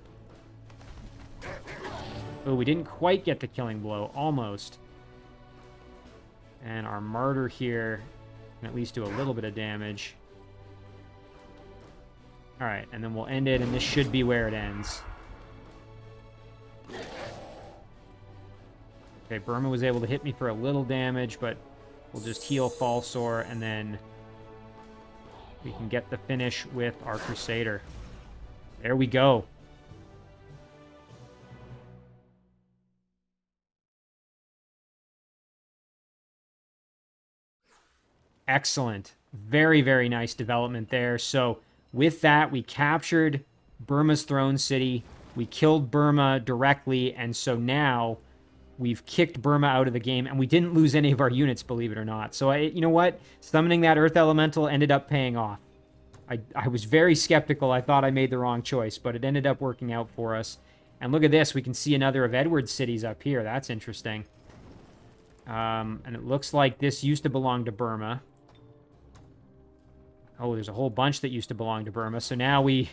Oh, we didn't quite get the killing blow. Almost. And our martyr here can at least do a little bit of damage. Alright, and then we'll end it, and this should be where it ends. Okay, Burma was able to hit me for a little damage, but we'll just heal Falsor, and then we can get the finish with our Crusader. There we go. Excellent. Very, very nice development there. So with that, we captured Burma's throne city. We killed Burma directly, and so now we've kicked Burma out of the game, and we didn't lose any of our units, believe it or not. So, you know what? Summoning that Earth Elemental ended up paying off. I was very skeptical. I thought I made the wrong choice, but it ended up working out for us. And look at this. We can see another of Edward's cities up here. That's interesting. And it looks like this used to belong to Burma. Oh, there's a whole bunch that used to belong to Burma. So now we...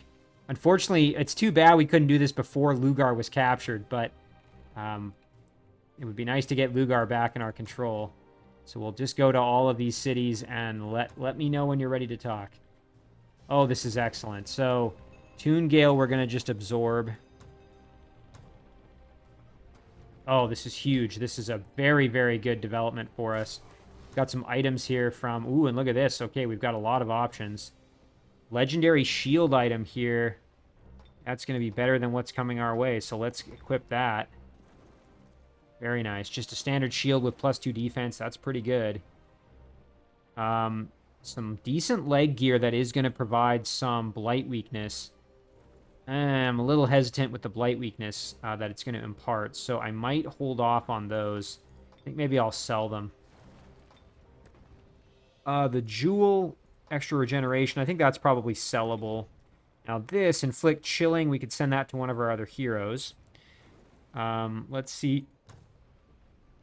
Unfortunately, it's too bad we couldn't do this before Lugar was captured, but it would be nice to get Lugar back in our control. So we'll just go to all of these cities and let me know when you're ready to talk. Oh, this is excellent. So, Toongale we're going to just absorb. Oh, this is huge. This is a very, very good development for us. Got some items here from... Ooh, and look at this. Okay, we've got a lot of options. Legendary shield item here. That's going to be better than what's coming our way, so let's equip that. Very nice. Just a standard shield with +2 defense. That's pretty good. Some decent leg gear that is going to provide some blight weakness. I'm a little hesitant with the blight weakness that it's going to impart, so I might hold off on those. I think maybe I'll sell them. The jewel, extra regeneration, I think that's probably sellable. Now this, inflict chilling, we could send that to one of our other heroes. Let's see.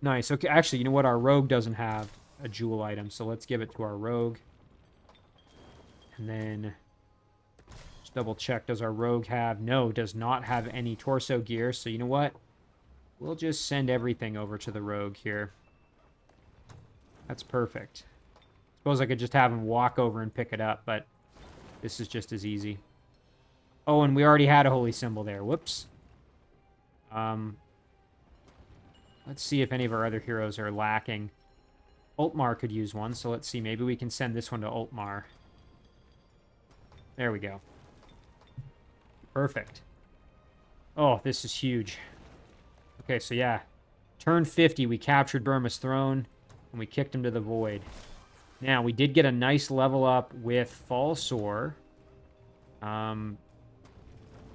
Nice. Okay, actually, you know what? Our rogue doesn't have a jewel item, so let's give it to our rogue. And then just double check, does our rogue have... No, does not have any torso gear, so you know what? We'll just send everything over to the rogue here. That's perfect. Suppose I could just have him walk over and pick it up, but this is just as easy. Oh, and we already had a holy symbol there. Whoops. Let's see if any of our other heroes are lacking. Ultmar could use one, so let's see. Maybe we can send this one to Ultmar. There we go. Perfect. Oh, this is huge. Okay, so yeah. Turn 50, we captured Burma's throne, and we kicked him to the void. Now, we did get a nice level up with Falsor. You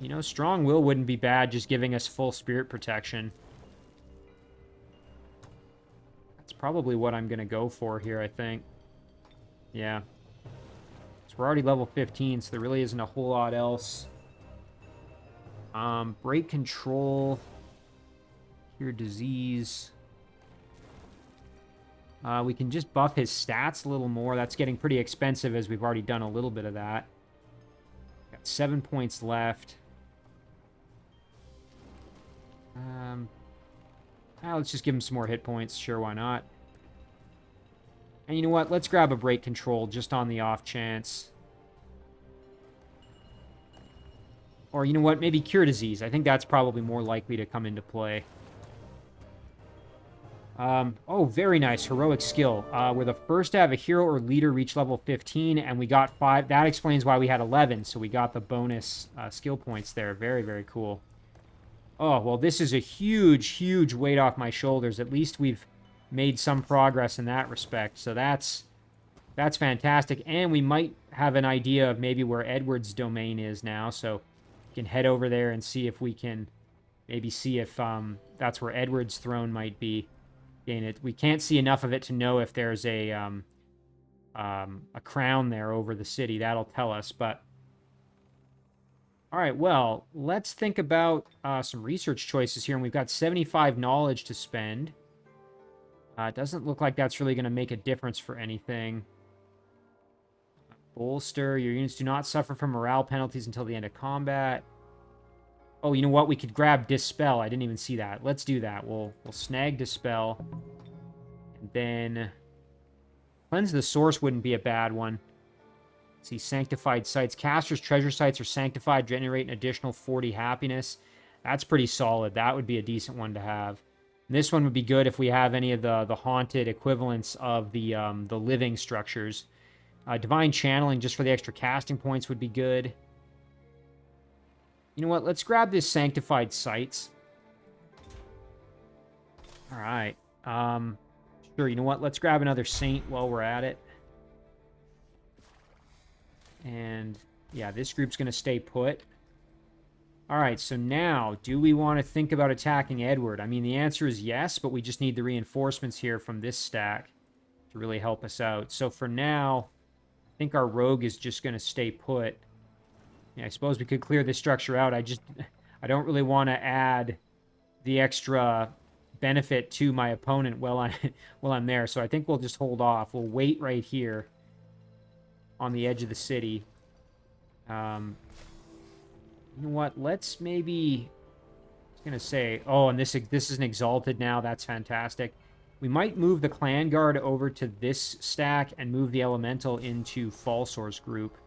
know, Strong Will wouldn't be bad, just giving us full spirit protection. That's probably what I'm going to go for here, I think. Yeah. So we're already level 15, so there really isn't a whole lot else. Break control. Cure disease. We can just buff his stats a little more. That's getting pretty expensive as we've already done a little bit of that. Got 7 points left. Let's just give him some more hit points. Sure, why not? And you know what? Let's grab a break control just on the off chance. Or you know what? Maybe cure disease. I think that's probably more likely to come into play. Oh, very nice. Heroic skill. We're the first to have a hero or leader reach level 15, and we got 5. That explains why we had 11, so we got the bonus skill points there. Very, very cool. Oh, well, this is a huge, huge weight off my shoulders. At least we've made some progress in that respect, so that's fantastic. And we might have an idea of maybe where Edward's domain is now, so we can head over there and see if we can maybe see if that's where Edward's throne might be. Again, we can't see enough of it to know if there's a crown there over the city. That'll tell us, but... All right, well, let's think about some research choices here, and we've got 75 knowledge to spend. It doesn't look like that's really going to make a difference for anything. Bolster. Your units do not suffer from morale penalties until the end of combat. Oh, you know what? We could grab Dispel. I didn't even see that. Let's do that. We'll snag Dispel. And then... Cleanse the Source wouldn't be a bad one. Let's see, Sanctified Sites. Caster's treasure sites are sanctified, generate an additional 40 happiness. That's pretty solid. That would be a decent one to have. And this one would be good if we have any of the haunted equivalents of the living structures. Divine Channeling, just for the extra casting points, would be good. You know what? Let's grab this Sanctified Sites. All right. Sure, you know what? Let's grab another Saint while we're at it. And, yeah, this group's going to stay put. All right, so now, do we want to think about attacking Edward? I mean, the answer is yes, but we just need the reinforcements here from this stack to really help us out. So for now, I think our rogue is just going to stay put. Yeah, I suppose we could clear this structure out. I don't really want to add the extra benefit to my opponent while I'm there. So I think we'll just hold off. We'll wait right here on the edge of the city. You know what? Let's maybe... I was going to say... Oh, and this is an Exalted now. That's fantastic. We might move the Clan Guard over to this stack and move the Elemental into Falsor's group.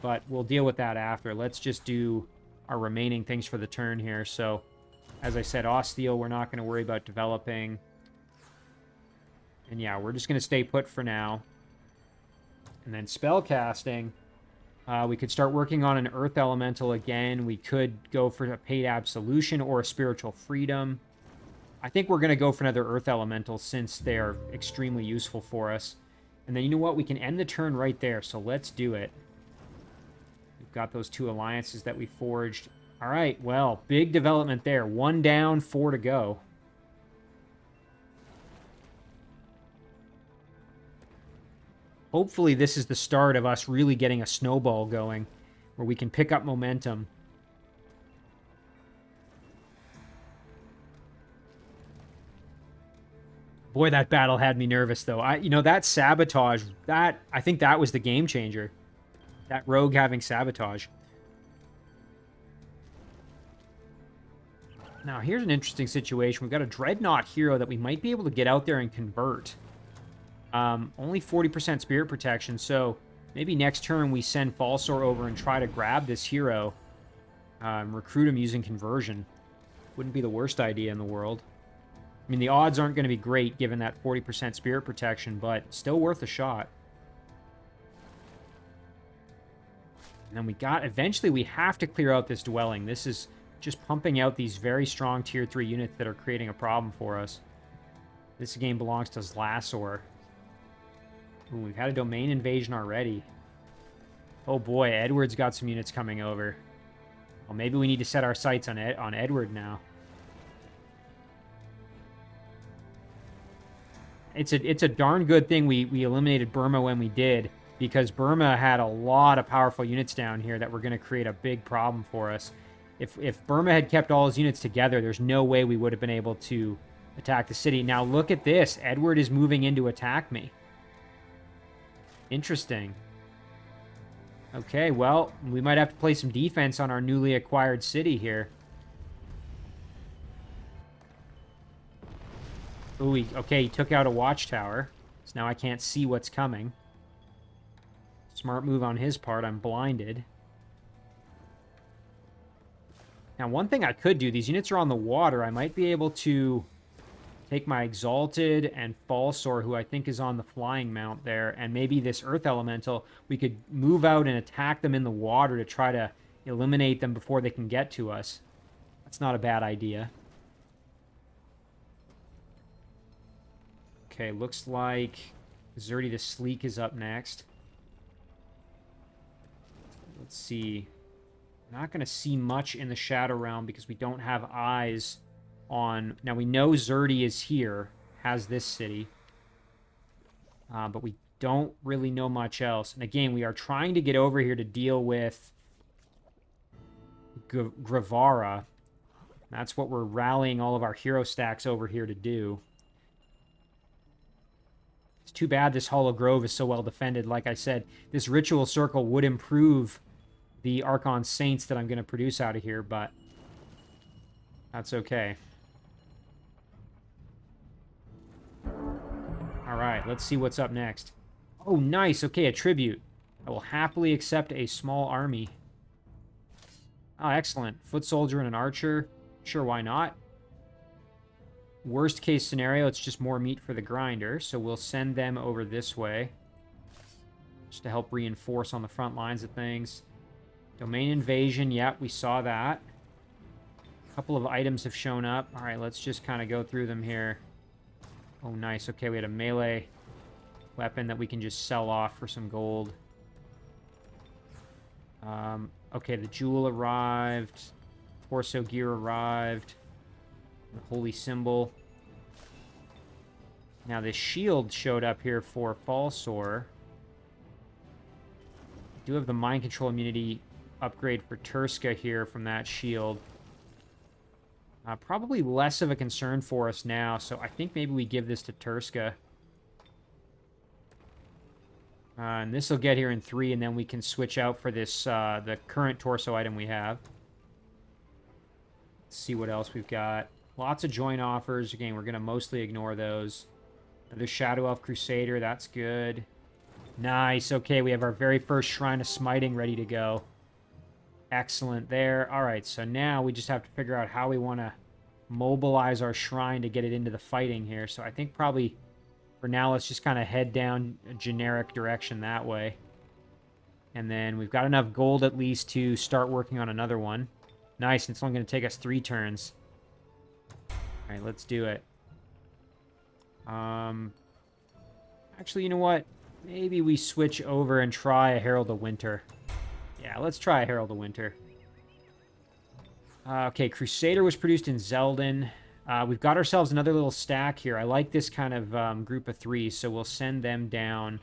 But we'll deal with that after. Let's just do our remaining things for the turn here. So, as I said, Ostiel, we're not going to worry about developing. And yeah, we're just going to stay put for now. And then spellcasting, we could start working on an Earth Elemental again. We could go for a Paid Absolution or a Spiritual Freedom. I think we're going to go for another Earth Elemental since they're extremely useful for us. And then you know what? We can end the turn right there, so let's do it. We've got those 2 alliances that we forged. All right, well, big development there. 1 down, 4 to go. Hopefully this is the start of us really getting a snowball going, where we can pick up momentum. Boy, that battle had me nervous, though. You know, that sabotage, I think that was the game changer. That rogue having sabotage. Now, here's an interesting situation. We've got a Dreadnought hero that we might be able to get out there and convert. Only 40% spirit protection, so maybe next turn we send Falsor over and try to grab this hero. And recruit him using conversion. Wouldn't be the worst idea in the world. I mean, the odds aren't going to be great given that 40% spirit protection, but still worth a shot. And then eventually we have to clear out this dwelling. This is just pumping out these very strong tier 3 units that are creating a problem for us. This game belongs to Zlasor. Ooh, we've had a domain invasion already. Oh boy, Edward's got some units coming over. Well, maybe we need to set our sights on Edward now. It's a darn good thing we eliminated Burma when we did, because Burma had a lot of powerful units down here that were going to create a big problem for us. If Burma had kept all his units together, there's no way we would have been able to attack the city. Now look at this. Edward is moving in to attack me. Interesting. Okay, well, we might have to play some defense on our newly acquired city here. Ooh, okay, he took out a watchtower. So now I can't see what's coming. Smart move on his part. I'm blinded. Now, one thing I could do, these units are on the water. I might be able to take my Exalted and Falsor, who I think is on the flying mount there, and maybe this Earth Elemental. We could move out and attack them in the water to try to eliminate them before they can get to us. That's not a bad idea. Okay, looks like Zerdy the Sleek is up next. Let's see. Not going to see much in the Shadow Realm because we don't have eyes on... Now, we know Zerdy is here, has this city. But we don't really know much else. And again, we are trying to get over here to deal with Gravara. That's what we're rallying all of our hero stacks over here to do. It's too bad this Hollow Grove is so well defended. Like I said, this Ritual Circle would improve the Archon Saints that I'm going to produce out of here, but that's okay. Alright, let's see what's up next. Oh, nice. Okay, a tribute. I will happily accept a small army. Oh, excellent. Foot soldier and an archer. Sure, why not? Worst case scenario, it's just more meat for the grinder, so we'll send them over this way. Just to help reinforce on the front lines of things. Domain invasion, yep, we saw that. A couple of items have shown up. Alright, let's just kind of go through them here. Oh, nice. Okay, we had a melee weapon that we can just sell off for some gold. Okay, the jewel arrived. Torso gear arrived. The holy symbol. Now, this shield showed up here for Falsor. We do have the mind control immunity upgrade for Turska here from that shield. Probably less of a concern for us now, so I think maybe we give this to Turska. And this will get here in 3, and then we can switch out for this, the current torso item we have. Let's see what else we've got. Lots of joint offers. Again, we're going to mostly ignore those. Another Shadow Elf Crusader, that's good. Nice, okay, we have our very first Shrine of Smiting ready to go. Excellent there. Alright, so now we just have to figure out how we want to mobilize our shrine to get it into the fighting here. So I think probably, for now, let's just kind of head down a generic direction that way. And then we've got enough gold at least to start working on another one. Nice, and it's only going to take us 3 turns. Alright, let's do it. Actually, you know what? Maybe we switch over and try a Herald of Winter. Yeah, let's try a Herald of Winter. Okay, Crusader was produced in Zeldin. We've got ourselves another little stack here. I like this kind of group of 3, so we'll send them down.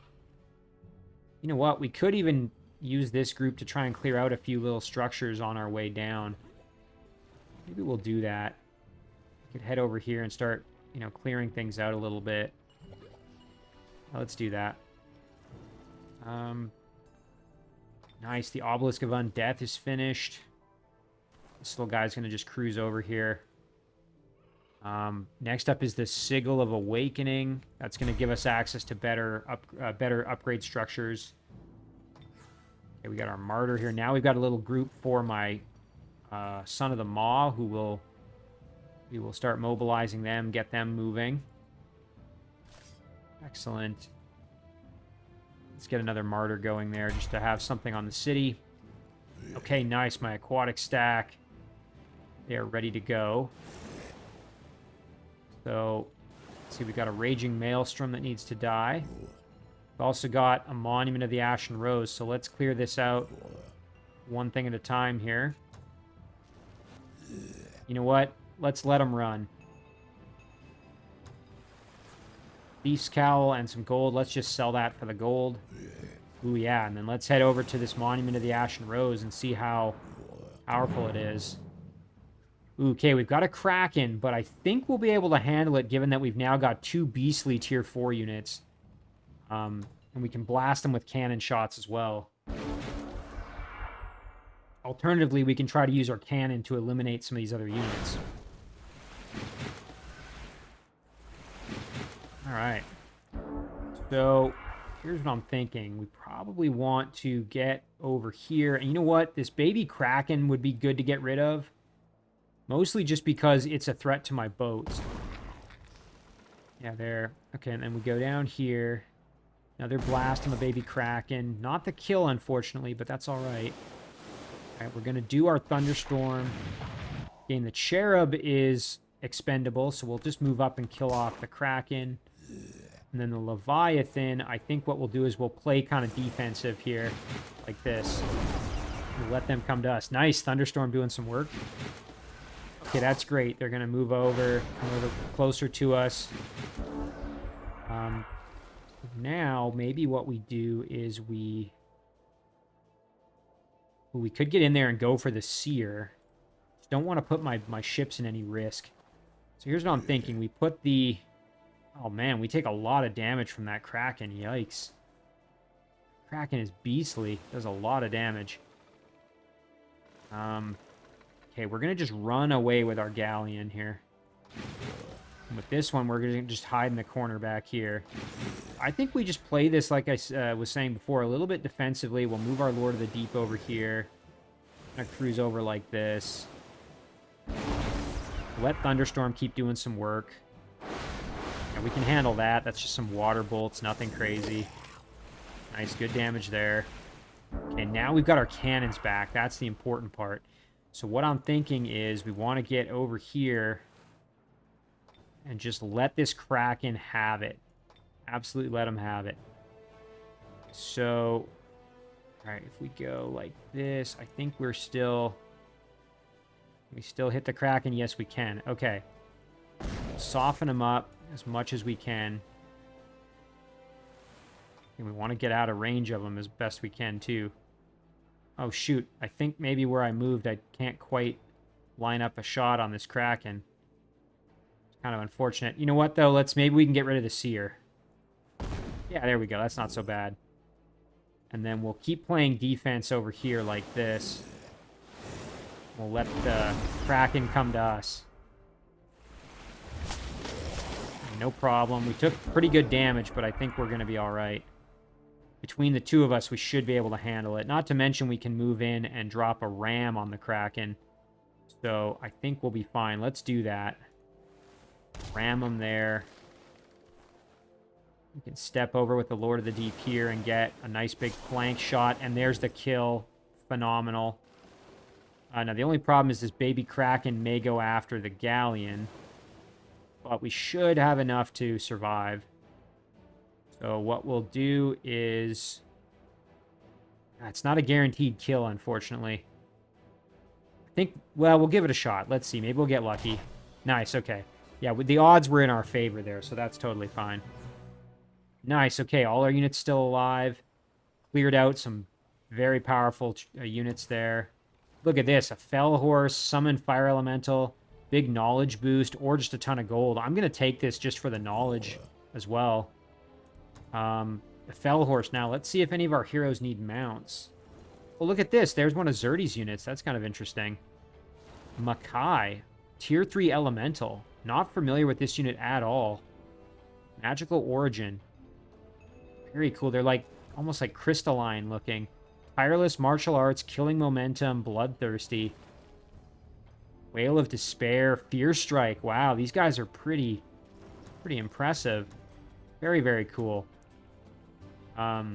You know what? We could even use this group to try and clear out a few little structures on our way down. Maybe we'll do that. We could head over here and start, you know, clearing things out a little bit. Let's do that. Nice. The Obelisk of Undeath is finished. This little guy's going to just cruise over here. Next up is the Sigil of Awakening. That's going to give us access to better upgrade structures. Okay, we got our Martyr here. Now we've got a little group for my Son of the Maw, who we will start mobilizing them, get them moving. Excellent. Let's get another Martyr going there just to have something on the city. Okay, nice. My aquatic stack. They are ready to go. So, let's see, we've got a Raging Maelstrom that needs to die. We've also got a Monument of the Ashen Rose, so let's clear this out one thing at a time here. You know what? Let's let them run. Beast's Cowl and some gold. Let's just sell that for the gold. Ooh, yeah. And then let's head over to this Monument of the Ashen Rose and see how powerful it is. Ooh, okay, we've got a Kraken, but I think we'll be able to handle it given that we've now got 2 beastly tier 4 units. And we can blast them with cannon shots as well. Alternatively, we can try to use our cannon to eliminate some of these other units. right. So here's what I'm thinking. We probably want to get over here. And you know what? This baby Kraken would be good to get rid of. Mostly just because it's a threat to my boats. Yeah, there. Okay, and then we go down here. Another blast on the baby Kraken. Not the kill, unfortunately, but that's all right. All right, we're going to do our Thunderstorm. Again, the Cherub is expendable, so we'll just move up and kill off the Kraken. And then the Leviathan, I think what we'll do is we'll play kind of defensive here, like this. We'll let them come to us. Nice, Thunderstorm doing some work. Okay, that's great. They're going to move over, come a little closer to us. Now, maybe what we do is we could get in there and go for the Seer. Just don't want to put my ships in any risk. So here's what I'm thinking. We put the... Oh, man, we take a lot of damage from that Kraken. Yikes. Kraken is beastly. Does a lot of damage. Okay, we're going to just run away with our Galleon here. And with this one, we're going to just hide in the corner back here. I think we just play this, like I was saying before, a little bit defensively. We'll move our Lord of the Deep over here. Kind of cruise over like this. Let Thunderstorm keep doing some work. We can handle that. That's just some water bolts, nothing crazy. Nice, good damage there. Okay, now we've got our cannons back. That's the important part. So what I'm thinking is we want to get over here and just let this Kraken have it. Absolutely let him have it. So, all right, if we go like this, I think we still hit the Kraken. Yes, we can. Okay. Soften him up as much as we can. And we want to get out of range of them as best we can, too. Oh, shoot. I think maybe where I moved, I can't quite line up a shot on this Kraken. It's kind of unfortunate. You know what, though? Maybe we can get rid of the Seer. Yeah, there we go. That's not so bad. And then we'll keep playing defense over here like this. We'll let the Kraken come to us. No problem. We took pretty good damage, but I think we're going to be all right. Between the two of us, we should be able to handle it. Not to mention we can move in and drop a ram on the Kraken. So I think we'll be fine. Let's do that. Ram them there. We can step over with the Lord of the Deep here and get a nice big flank shot. And there's the kill. Phenomenal. Now, the only problem is this baby Kraken may go after the Galleon. But we should have enough to survive. So what we'll do is... It's not a guaranteed kill, unfortunately. I think... Well, we'll give it a shot. Let's see. Maybe we'll get lucky. Nice, okay. Yeah, the odds were in our favor there, so that's totally fine. Nice, okay. All our units still alive. Cleared out some very powerful units there. Look at this. A Fell Horse, Summon Fire Elemental... Big knowledge boost, or just a ton of gold. I'm going to take this just for the knowledge as well. The Fell Horse now. Let's see if any of our heroes need mounts. Oh, look at this. There's one of Zerdy's units. That's kind of interesting. Makai. Tier 3 Elemental. Not familiar with this unit at all. Magical Origin. Very cool. They're like almost like crystalline looking. Tireless Martial Arts, Killing Momentum, Bloodthirsty. Whale of Despair, Fear Strike. Wow, these guys are pretty impressive. Very, very cool. Oh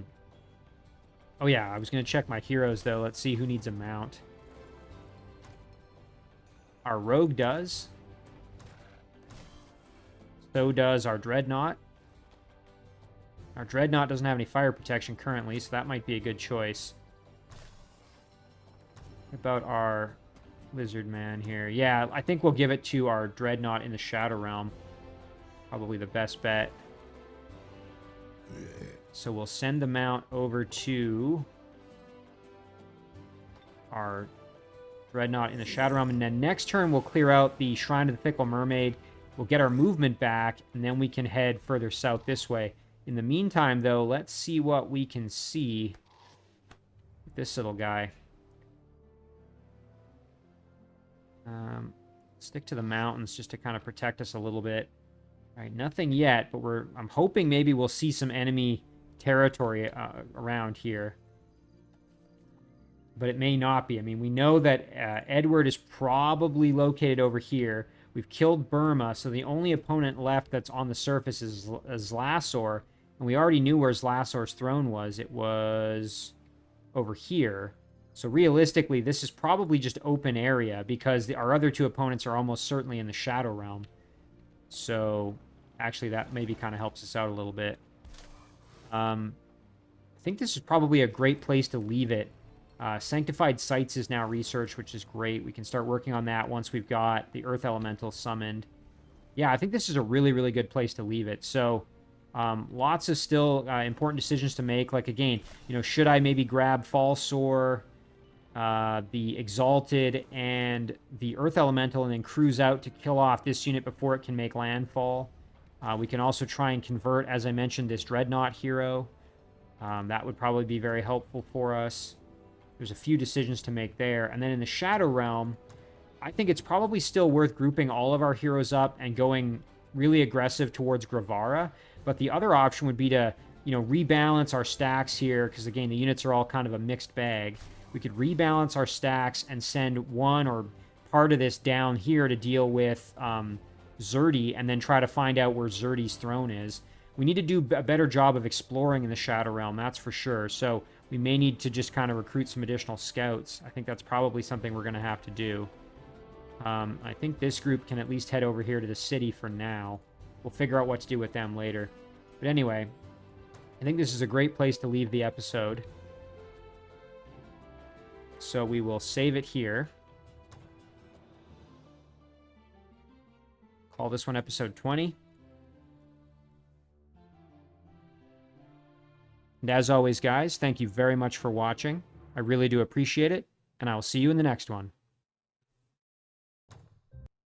yeah, I was going to check my heroes, though. Let's see who needs a mount. Our Rogue does. So does our Dreadnought. Our Dreadnought doesn't have any fire protection currently, so that might be a good choice. What about our... Lizard Man here. Yeah, I think we'll give it to our Dreadnought in the Shadow Realm. Probably the best bet. So we'll send the mount over to our Dreadnought in the Shadow Realm. And then next turn, we'll clear out the Shrine of the Fickle Mermaid. We'll get our movement back, and then we can head further south this way. In the meantime, though, let's see what we can see with this little guy. Stick to the mountains just to kind of protect us a little bit. All right, nothing yet, but I'm hoping maybe we'll see some enemy territory around here. But it may not be. I mean, we know that Edward is probably located over here. We've killed Burma, so the only opponent left that's on the surface is Zlasor. And we already knew where Zlasor's throne was. It was over here. So realistically, this is probably just open area because our other two opponents are almost certainly in the Shadow Realm. So actually, that maybe kind of helps us out a little bit. I think this is probably a great place to leave it. Sanctified Sites is now researched, which is great. We can start working on that once we've got the Earth Elemental summoned. Yeah, I think this is a really, really good place to leave it. So, lots of still important decisions to make. Like, again, should I maybe grab Falsor, the Exalted, and the Earth Elemental, and then cruise out to kill off this unit before it can make landfall? We can also try and convert, as I mentioned, this Dreadnought hero. That would probably be very helpful for us. There's a few decisions to make there. And then in the Shadow Realm, I think it's probably still worth grouping all of our heroes up and going really aggressive towards Gravara. But the other option would be to, rebalance our stacks here, because, again, the units are all kind of a mixed bag. We could rebalance our stacks and send one or part of this down here to deal with Xerdi, and then try to find out where Xerdi's throne is. We need to do a better job of exploring in the Shadow Realm, that's for sure. So we may need to just kind of recruit some additional scouts. I think that's probably something we're going to have to do. I think this group can at least head over here to the city for now. We'll figure out what to do with them later. But anyway, I think this is a great place to leave the episode. So we will save it here. Call this one episode 20. And as always, guys, thank you very much for watching. I really do appreciate it, and I will see you in the next one.